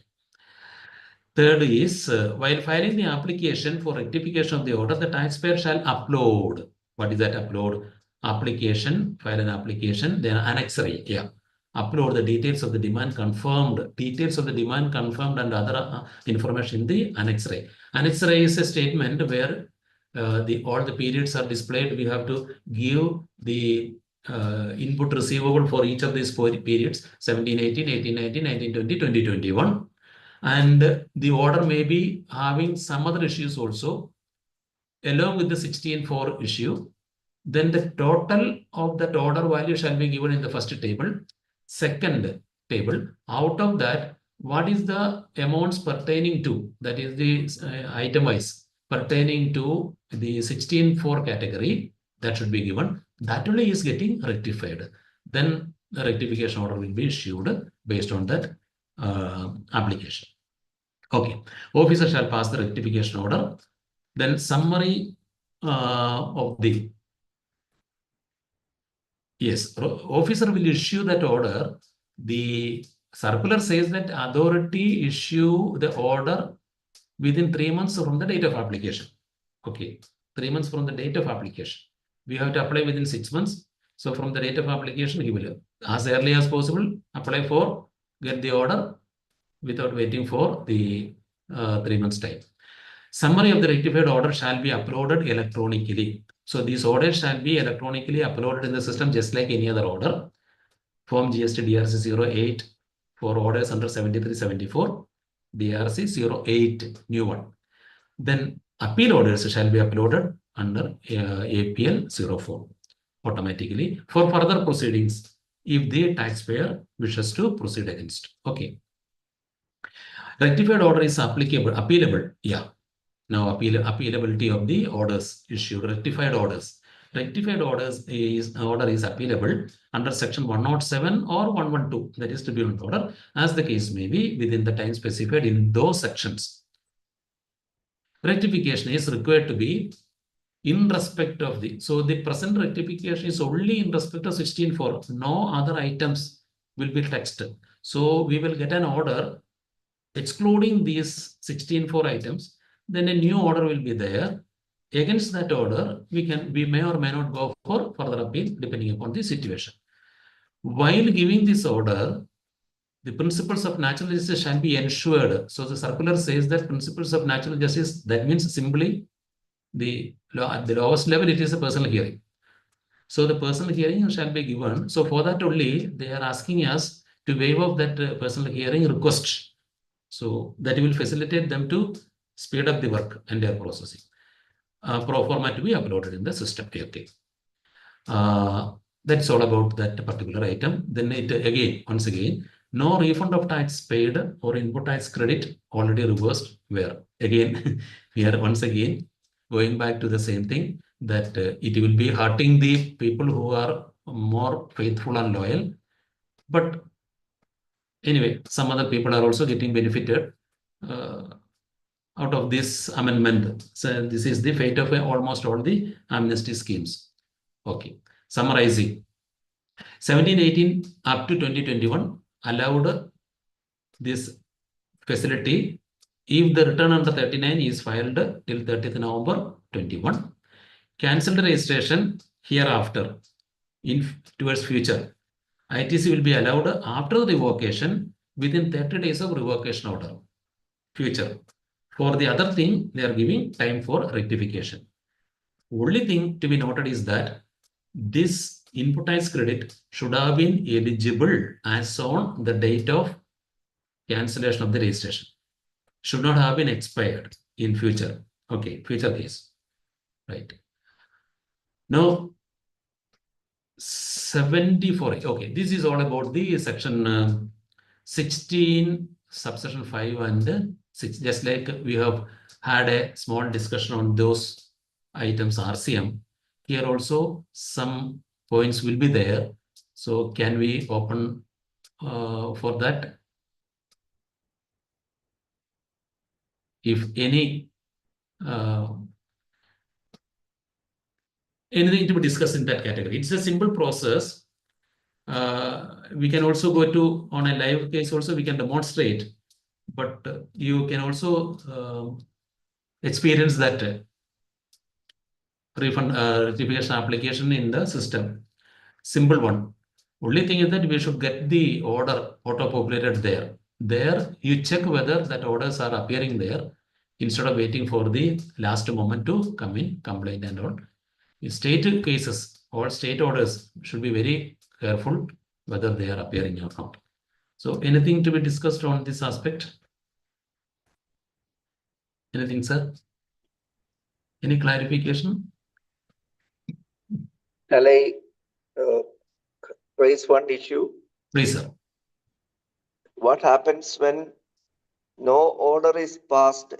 Third is while filing the application for rectification of the order, the taxpayer shall upload. What is that upload? Application, file an application, then annexure. Yeah. Upload the details of the demand confirmed, and other information in the annexure. Annexure is a statement where all the periods are displayed. We have to give the input receivable for each of these periods, 17, 18, 18, 19, 19, 20, 20, 21. And the order may be having some other issues also, along with the 16.4 issue. then the total of that order value shall be given in the first table. Second table, out of that, what is the amounts pertaining to, that is the item wise pertaining to the 16.4 category, that should be given. That only is getting rectified. Then the rectification order will be issued based on that application. Okay, officer shall pass the rectification order. Then summary of the, yes, officer will issue that order. The circular says that authority issue the order within 3 months from the date of application. Okay, 3 months from the date of application. We have to apply within 6 months. So from the date of application, he will, as early as possible, apply for, get the order without waiting for the 3 months time. Summary of the rectified order shall be uploaded electronically. So these orders shall be electronically uploaded in the system just like any other order. Form GST DRC 08 for orders under 73-74, DRC 08 new one. Then appeal orders shall be uploaded under APL 04 automatically for further proceedings if the taxpayer wishes to proceed against. Okay. Rectified order is applicable, appealable. Yeah. Now appealability of the orders issued, rectified orders. Rectified orders is order is appealable under section 107 or 112, that is tribunal order, as the case may be within the time specified in those sections. Rectification is required to be in respect of the, so the present rectification is only in respect of 16.4. No other items will be taxed. So we will get an order excluding these 16.4 items. Then a new order will be there. Against that order, we may or may not go for further appeal depending upon the situation. While giving this order, the principles of natural justice shall be ensured. So the circular says that principles of natural justice, that means simply the law, at the lowest level, it is a personal hearing. So the personal hearing shall be given. So for that only, they are asking us to waive off that personal hearing request. So that will facilitate them to speed up the work and their processing. Pro forma to be uploaded in the system. Okay. That's all about that particular item. Then it again, once again, no refund of tax paid or input tax credit already reversed. Where again, we are once again going back to the same thing, that it will be hurting the people who are more faithful and loyal. But anyway, some other people are also getting benefited out of this amendment. So this is the fate of almost all the amnesty schemes. Okay, summarizing. 1718 up to 2021 allowed this facility if the return under 39 is filed till 30th November 21. Cancelled registration hereafter in towards future. ITC will be allowed after the revocation within 30 days of revocation order. Future. For the other thing, they are giving time for rectification. Only thing to be noted is that this input tax credit should have been eligible as on the date of cancellation of the registration. Should not have been expired in future. Okay, future case. Right. Now, 74. Okay, this is all about the section 16, subsection 5 and 6. Just like we have had a small discussion on those items RCM. Here also some points will be there. So can we open for that? If any anything to be discussed in that category. It's a simple process. We can also go to on a live case also we can demonstrate, but you can also experience that refund rectification application in the system. Simple one. Only thing is that we should get the order auto-populated there. There you check whether that orders are appearing there instead of waiting for the last moment to come in, complaint and all. In state cases, all state orders should be very careful whether they are appearing or not. So anything to be discussed on this aspect? Anything, sir? Any clarification? Shall I raise one issue? Please, sir. What happens when no order is passed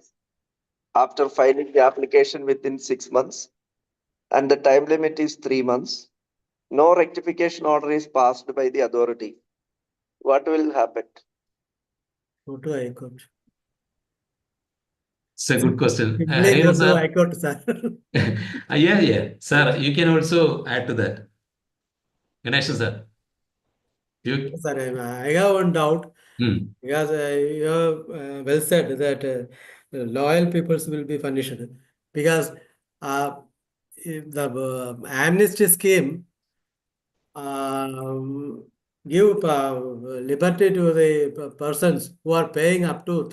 after filing the application within 6 months and the time limit is 3 months? No rectification order is passed by the authority. What will happen? Go to High Court. It's a good question. Simply go Hariharan, to sir. High Court, sir. Yeah. Sir, you can also add to that. Ganesh, sir. Sir, I have one doubt. Because you have well said that loyal peoples will be punished. Because if the amnesty scheme give liberty to the persons who are paying up to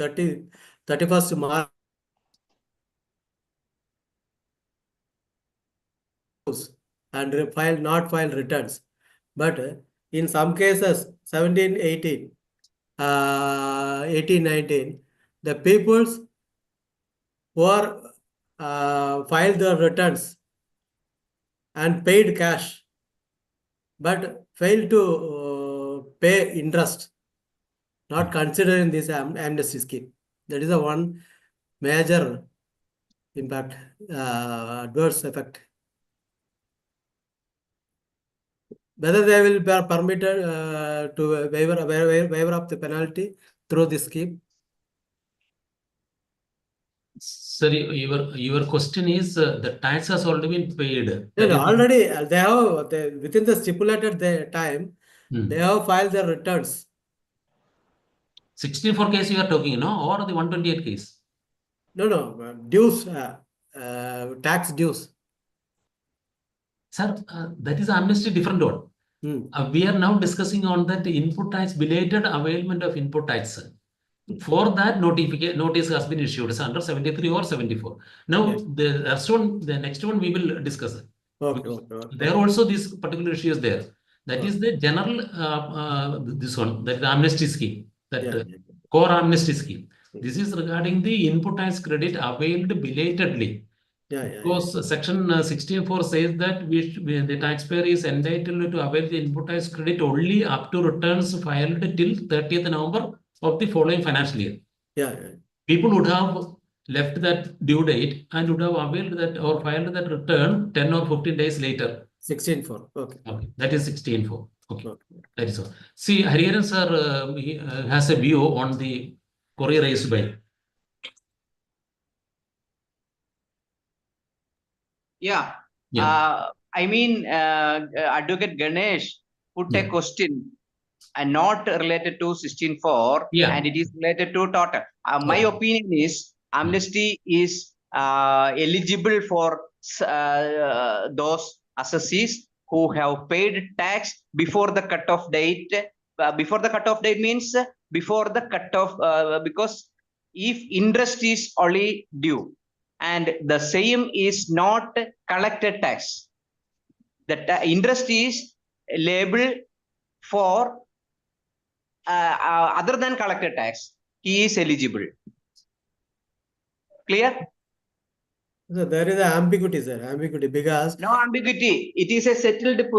31st March and not file returns. But in some cases, 17, 18, 18, 19, the peoples who are filed their returns and paid cash, but failed to pay interest, not considering this amnesty scheme. That is the one major impact, adverse effect. Whether they will be permitted to waiver of the penalty through this scheme. Sir, your question is the tax has already been paid. No, already they have within the stipulated time, they have filed their returns. 64 case you are talking, no, or the 128 case? No, dues, tax dues. Sir, that is amnesty different one. We are now discussing on that input tax, belated availment of input tax. For that notice has been issued. It's under 73 or 74. Now, the next one we will discuss. Okay. There also this particular issue is there. That is the general, this one, that is the amnesty scheme, that core amnesty scheme. This is regarding the input tax credit availed belatedly. Because section 16(4) says that the taxpayer is entitled to avail the input tax credit only up to returns filed till 30th November of the following financial year. People would have left that due date and would have availed that or filed that return 10 or 15 days later. 16(4). Okay. That is 16(4). Okay. That is all. See, Hariharan sir he, has a view on the query raised by. Yeah. I mean, Advocate Ganesh put a question and not related to 16(4), and it is related to total. My opinion is amnesty is eligible for those assessees who have paid tax before the cutoff date. Before the cutoff date means before the cutoff, because if interest is only due and the same is not collected tax, the interest is liable for other than collected tax, he is eligible. Clear? So there is an ambiguity, sir. Ambiguity because no ambiguity. It is a settled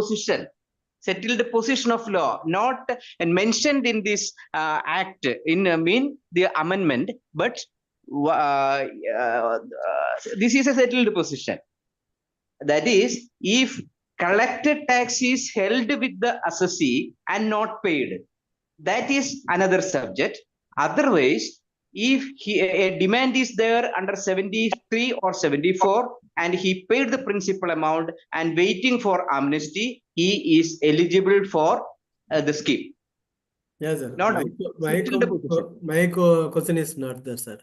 position of law, not mentioned in this act in the amendment, but this is a settled position. That is, if collected tax is held with the assessee and not paid, that is another subject. Otherwise, if a demand is there under 73 or 74 and he paid the principal amount and waiting for amnesty, he is eligible for the scheme. Yes, sir. No, my question is not that, sir.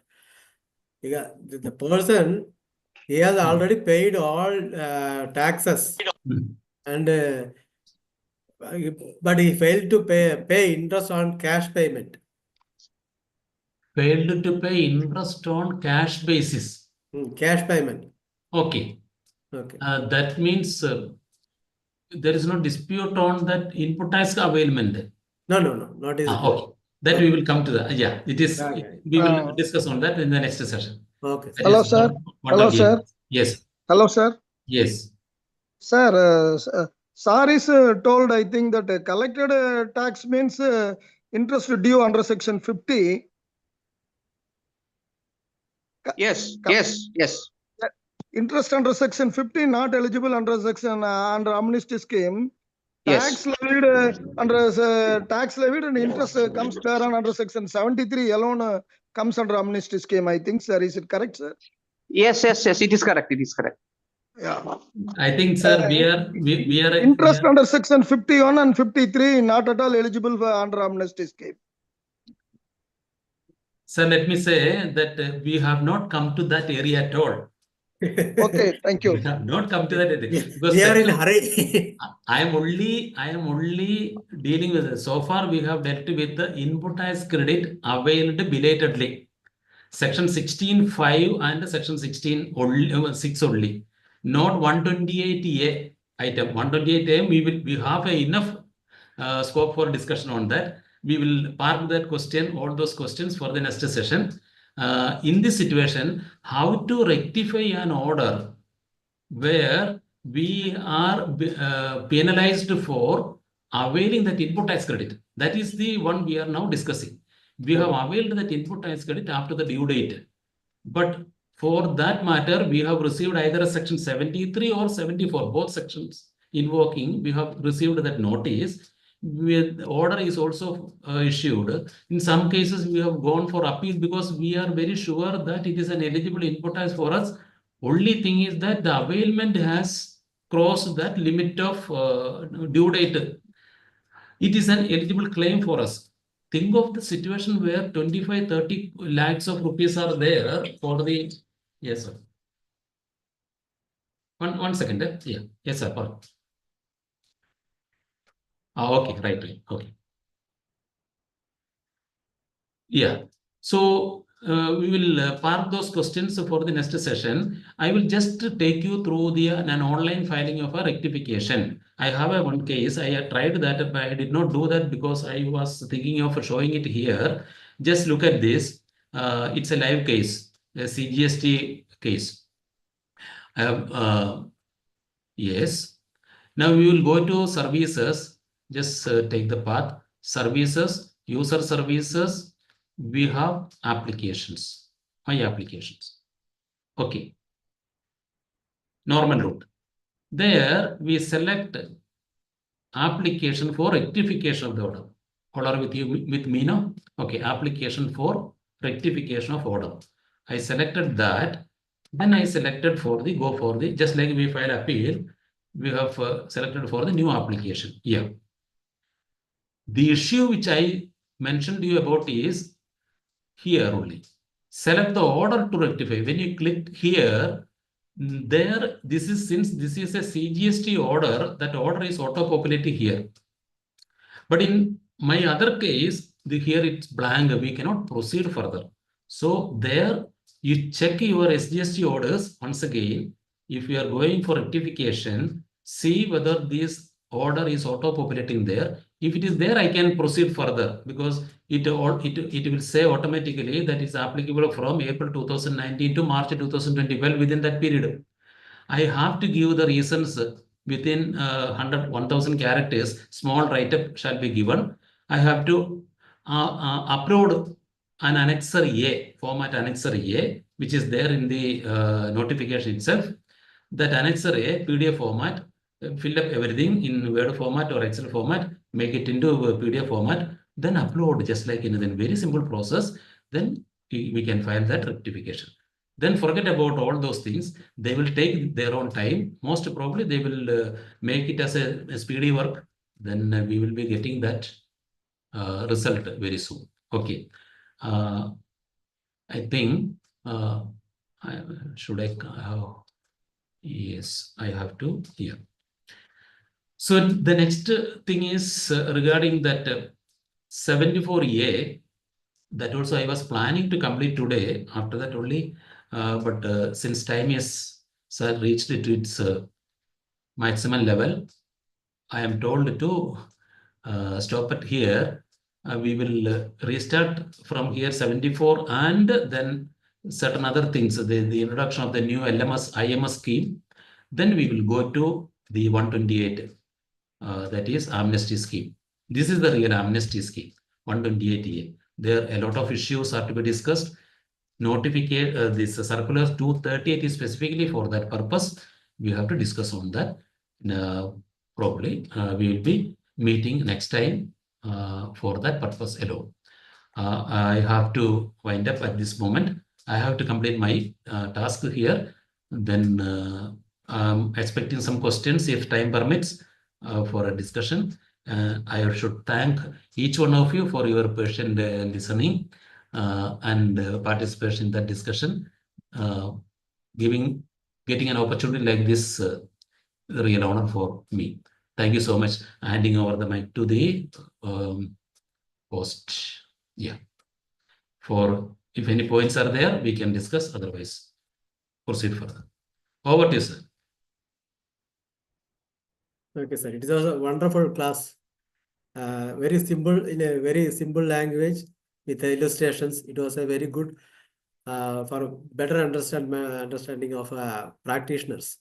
The person, he has already paid all taxes, and but he failed to pay interest on cash payment. Failed to pay interest on cash basis. Cash payment. Okay. That means there is no dispute on that input tax availment. No, not is. Okay. That we will come to that. Yeah, it is. We will discuss on that in the next session. Okay. Hello, sir. Hello, sir. Yes. Hello, sir. Yes. Sir, sir is told, I think, that collected tax means interest due under section 50. Yes, yes, yes. Interest under section 50 not eligible under section under amnesty scheme. Yes. Tax levied tax levied and interest comes thereon under section 73 alone comes under amnesty scheme. I think, sir, is it correct, sir? Yes, yes, yes. It is correct. It is correct. Yeah. I think, sir, we are Interest under section 51 and 53 not at all eligible for under amnesty scheme. Sir, let me say that we have not come to that area at all. Okay, thank you. We have not come to that area. Because We are in a hurry. I am only dealing with it. So far, we have dealt with the input tax credit availed belatedly. Section 16(5) and Section 16 only, 6 only. Not 128A item. 128A, we have enough scope for discussion on that. We will park that question, all those questions for the next session. In this situation, how to rectify an order where we are penalized for availing that input tax credit. That is the one we are now discussing. We have availed that input tax credit after the due date. But for that matter, we have received either a section 73 or 74, both sections invoking, we have received that notice. The order is also issued. In some cases, we have gone for appeal because we are very sure that it is an eligible input tax for us. Only thing is that the availment has crossed that limit of due date. It is an eligible claim for us. Think of the situation where 25-30 lakhs of rupees are there for the. Yes, sir. One second. Yeah. Yes, sir. Okay. Right. Okay. Yeah. So we will park those questions for the next session. I will just take you through an online filing of a rectification. I have one case. I tried that, but I did not do that because I was thinking of showing it here. Just look at this. It's a live case, a CGST case. I have, yes. Now we will go to services. Just take the path. Services, user services. We have applications, my applications. Okay. Normal route. There we select application for rectification of the order. Order with me now? Okay, application for rectification of order. I selected that. Then I selected for the go for the, just like we file appeal, we have selected for the new application here. The issue which I mentioned to you about is here only. Select the order to rectify. When you click here, there, since this is a CGST order, that order is auto-populating here. But in my other case, here it's blank, we cannot proceed further. So there, you check your SGST orders once again. If you are going for rectification, see whether this order is auto-populating there. If it is there, I can proceed further because it will say automatically that is applicable from April 2019 to March 2020. Within that period, I have to give the reasons within 1000 characters. Small write-up shall be given. I have to upload an annexer A, format annexer A, which is there in the notification itself. That annexer A, PDF format, fill up everything in Word format or Excel format, make it into a PDF format, then upload just like in a very simple process. Then we can file that rectification. Then forget about all those things. They will take their own time. Most probably they will make it as a speedy work. Then we will be getting that result very soon. Okay. I think, should I have? Yes, I have to here. So the next thing is regarding that 74A. That also I was planning to complete today. After that only, but since time is reached to its maximum level, I am told to stop it here. We will restart from here 74 and then certain other things, the introduction of the new LMS IMS scheme. Then we will go to the 128, that is amnesty scheme. This is the real amnesty scheme, 128A. There a lot of issues are to be discussed. Notificate this circular 238 is specifically for that purpose. We have to discuss on that. Probably we will be meeting next time for that purpose alone. I have to wind up at this moment. I have to complete my task here. Then I'm expecting some questions if time permits for a discussion. I should thank each one of you for your patient listening and participation in that discussion. Getting an opportunity like this, real honor for me. Thank you so much. Handing over the mic to the host. Yeah. For if any points are there, we can discuss. Otherwise, proceed further. Over to you, sir. Okay, sir. It was a wonderful class. Very simple, in a very simple language with illustrations. It was a very good for better understanding of practitioners.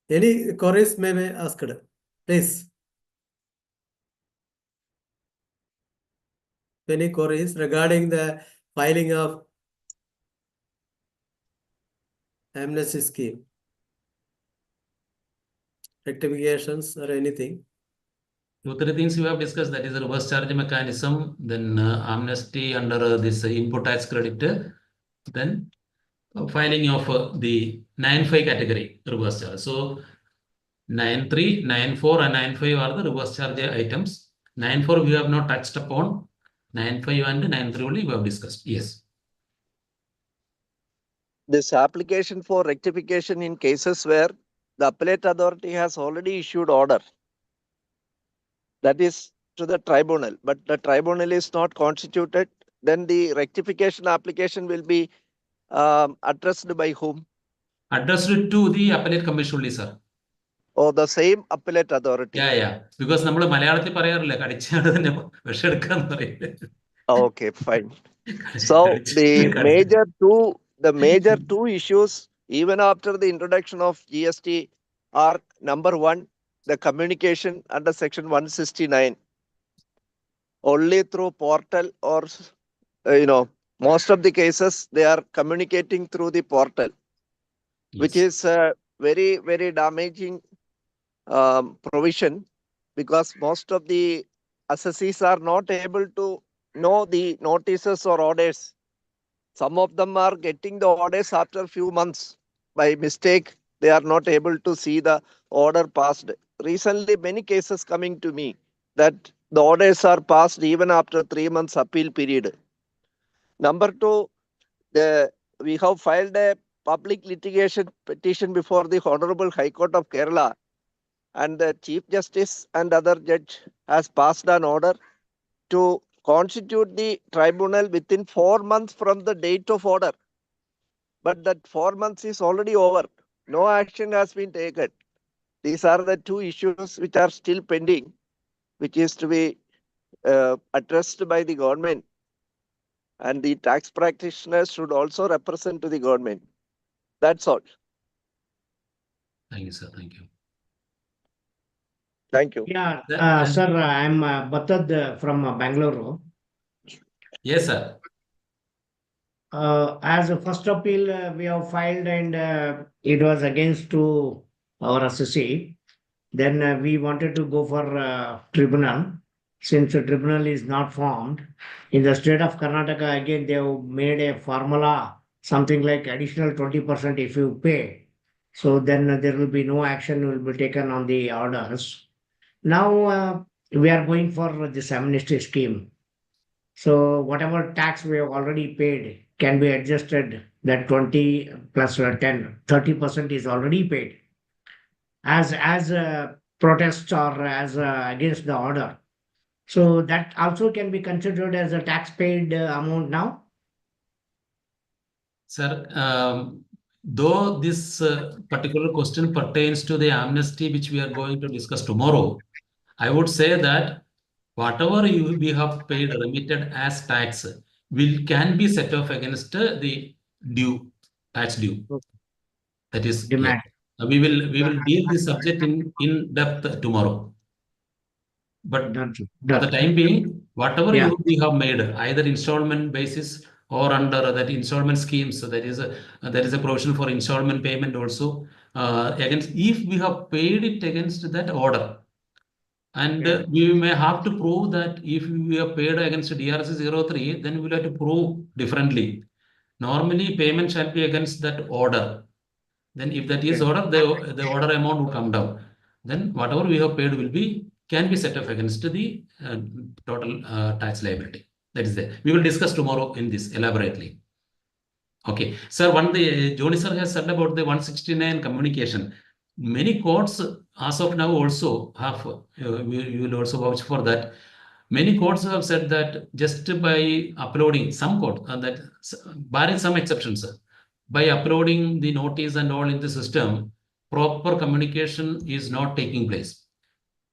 Any queries may be asked, please. Any queries regarding the filing of amnesty scheme, rectifications or anything? 2-3 things we have discussed, that is the reverse charge mechanism, then amnesty under this input tax credit, then filing of the 9.5 category reverse charge. So 9.3, 9.4 and 9.5 are the reverse charge items. 9.4 we have not touched upon. 9.5 and 9.3 only we have discussed. Yes. This application for rectification in cases where the appellate authority has already issued order, that is to the tribunal, but the tribunal is not constituted, then the rectification application will be addressed by whom? Addressed to the appellate commission only, sir. Or the same appellate authority? Yeah. Because നമ്മൾ മലയാളത്തിൽ പറയാറില്ല കടിച്ചാണ് തന്നെ വിഷമെടുക്കാന്ന് പറയും. Okay, fine. So the major two issues, even after the introduction of GST, are number one, the communication under section 169. Only through portal or, most of the cases, they are communicating through the portal, yes, which is very, very damaging provision, because most of the assessees are not able to know the notices or orders. Some of them are getting the orders after a few months. By mistake, they are not able to see the order passed. Recently, many cases coming to me that the orders are passed even after 3 months appeal period. Number two, we have filed a public litigation petition before the Honorable High Court of Kerala, and the Chief Justice and other judge has passed an order to constitute the tribunal within 4 months from the date of order. But that 4 months is already over. No action has been taken. These are the two issues which are still pending, which is to be addressed by the government. And the tax practitioners should also represent to the government. That's all. Thank you, sir. Thank you. Thank you. Yeah, sir, I'm Batad from Bangalore. Yes, sir. As a first appeal, we have filed, and it was against to our associate. Then we wanted to go for tribunal. Since the tribunal is not formed, in the state of Karnataka, again, they have made a formula, something like additional 20% if you pay. So then there will be no action will be taken on the orders. Now we are going for this amnesty scheme. So whatever tax we have already paid can be adjusted, that 20 plus 10, 30% is already paid as a protest or as against the order. So that also can be considered as a tax paid amount now? Sir, though this particular question pertains to the amnesty which we are going to discuss tomorrow, I would say that whatever we have paid remitted as tax can be set off against the tax due. That is demand. We will deal this subject in depth tomorrow. But Done. for the time being, whatever Yeah. we have made, either installment basis or under that installment schemes, so there is a provision for installment payment also against if we have paid it against that order. And we may have to prove that if we have paid against DRC 03, then we'll have to prove differently. Normally, payment shall be against that order. Then if that is order, the order amount will come down. Then whatever we have paid can be set off against the total tax liability. That is there. We will discuss tomorrow in this elaborately. Okay, sir, Joni sir has said about the 169 communication. Many courts as of now also have, we will also vouch for that. Many courts have said that just by uploading some court, that barring some exceptions, by uploading the notice and all in the system, proper communication is not taking place.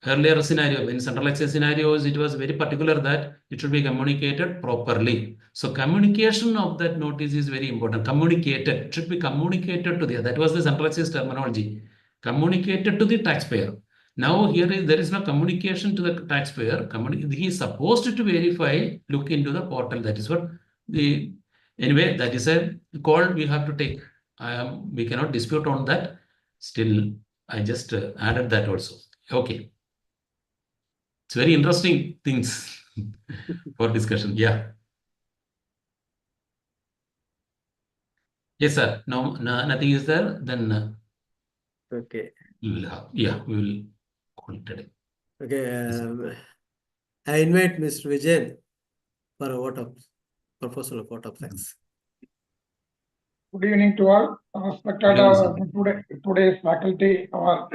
Earlier scenario, in central exchange scenarios, it was very particular that it should be communicated properly. So communication of that notice is very important. Communicated, it should be communicated to that was the central exchange terminology. Communicated to the taxpayer. Now there is no communication to the taxpayer. He is supposed to verify, look into the portal. That is what anyway, that is a call we have to take. We cannot dispute on that. Still, I just added that also. Okay. It's very interesting things for discussion. Yeah. Yes, sir. No, nothing is there. Then Okay. we will have. Yeah, we will call it today. Okay. I invite Mr. Vijayan for a vote of proposal of vote of thanks. Good evening to all. Respected today's faculty, our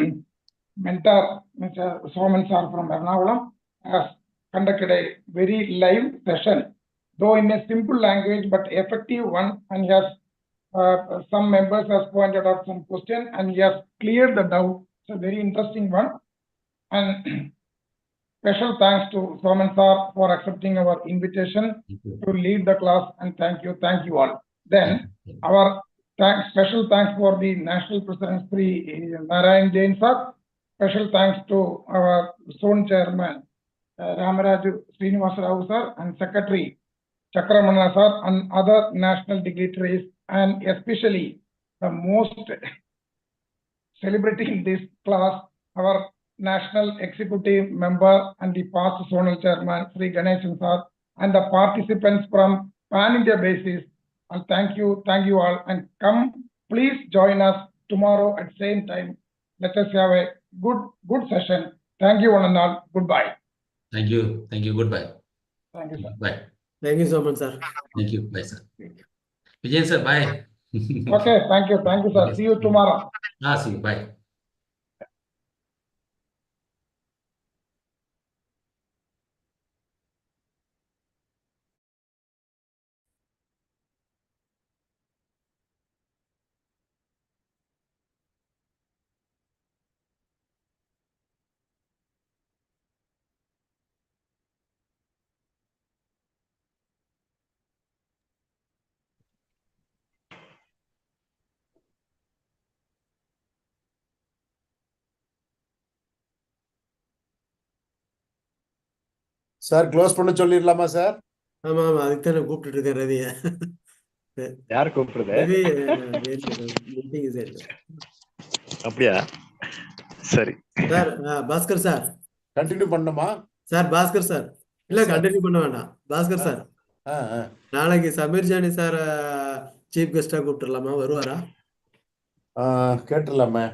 mentor, Mr. Soman sir from Ernakulam, has conducted a very live session, though in a simple language but effective one, and he has some members has pointed out some question and he has cleared the doubt. It's a very interesting one. And special thanks to Soman sir for accepting our invitation to lead the class, and thank you all. Then our special thanks for the National President Sri Narayan Jain sir. Special thanks to our zone chairman Ramaraju Srinivasa Rao sir and Secretary Chakramana sir and other national dignitaries, and especially the most celebrity in this class, our National Executive Member and the past zonal chairman Sri Ganeshan sir, and the participants from pan-India basis. And thank you all, and come, please join us tomorrow at same time. Let us have a good session. Thank you one and all. Goodbye. Thank you. Goodbye. Thank you, sir. Bye. Thank you so much, sir. Thank you. Bye, sir. Vijay sir, bye. Okay, thank you, sir. See you tomorrow. See you. Bye. Sir close பண்ண சொல்லிடலாமா sir? ஆமா அதுக்குதானே கூப்பிட்டு இருக்கேன் ரவியை. யார் கூப்பிடுறது? Ravi meeting is அப்படியா? சரி சார். பாஸ்கர் சார் கண்டினியூ பண்ணுமா சார்? பாஸ்கர் சார் இல்ல கண்டினியூ பண்ண வேண்டாம். பாஸ்கர் சார் நாளைக்கு சமீர் ஜானி சார் சீஃப் கெஸ்டா கூப்பிட்டுலாமா? வருவாரா? கேட்டுடலாமே.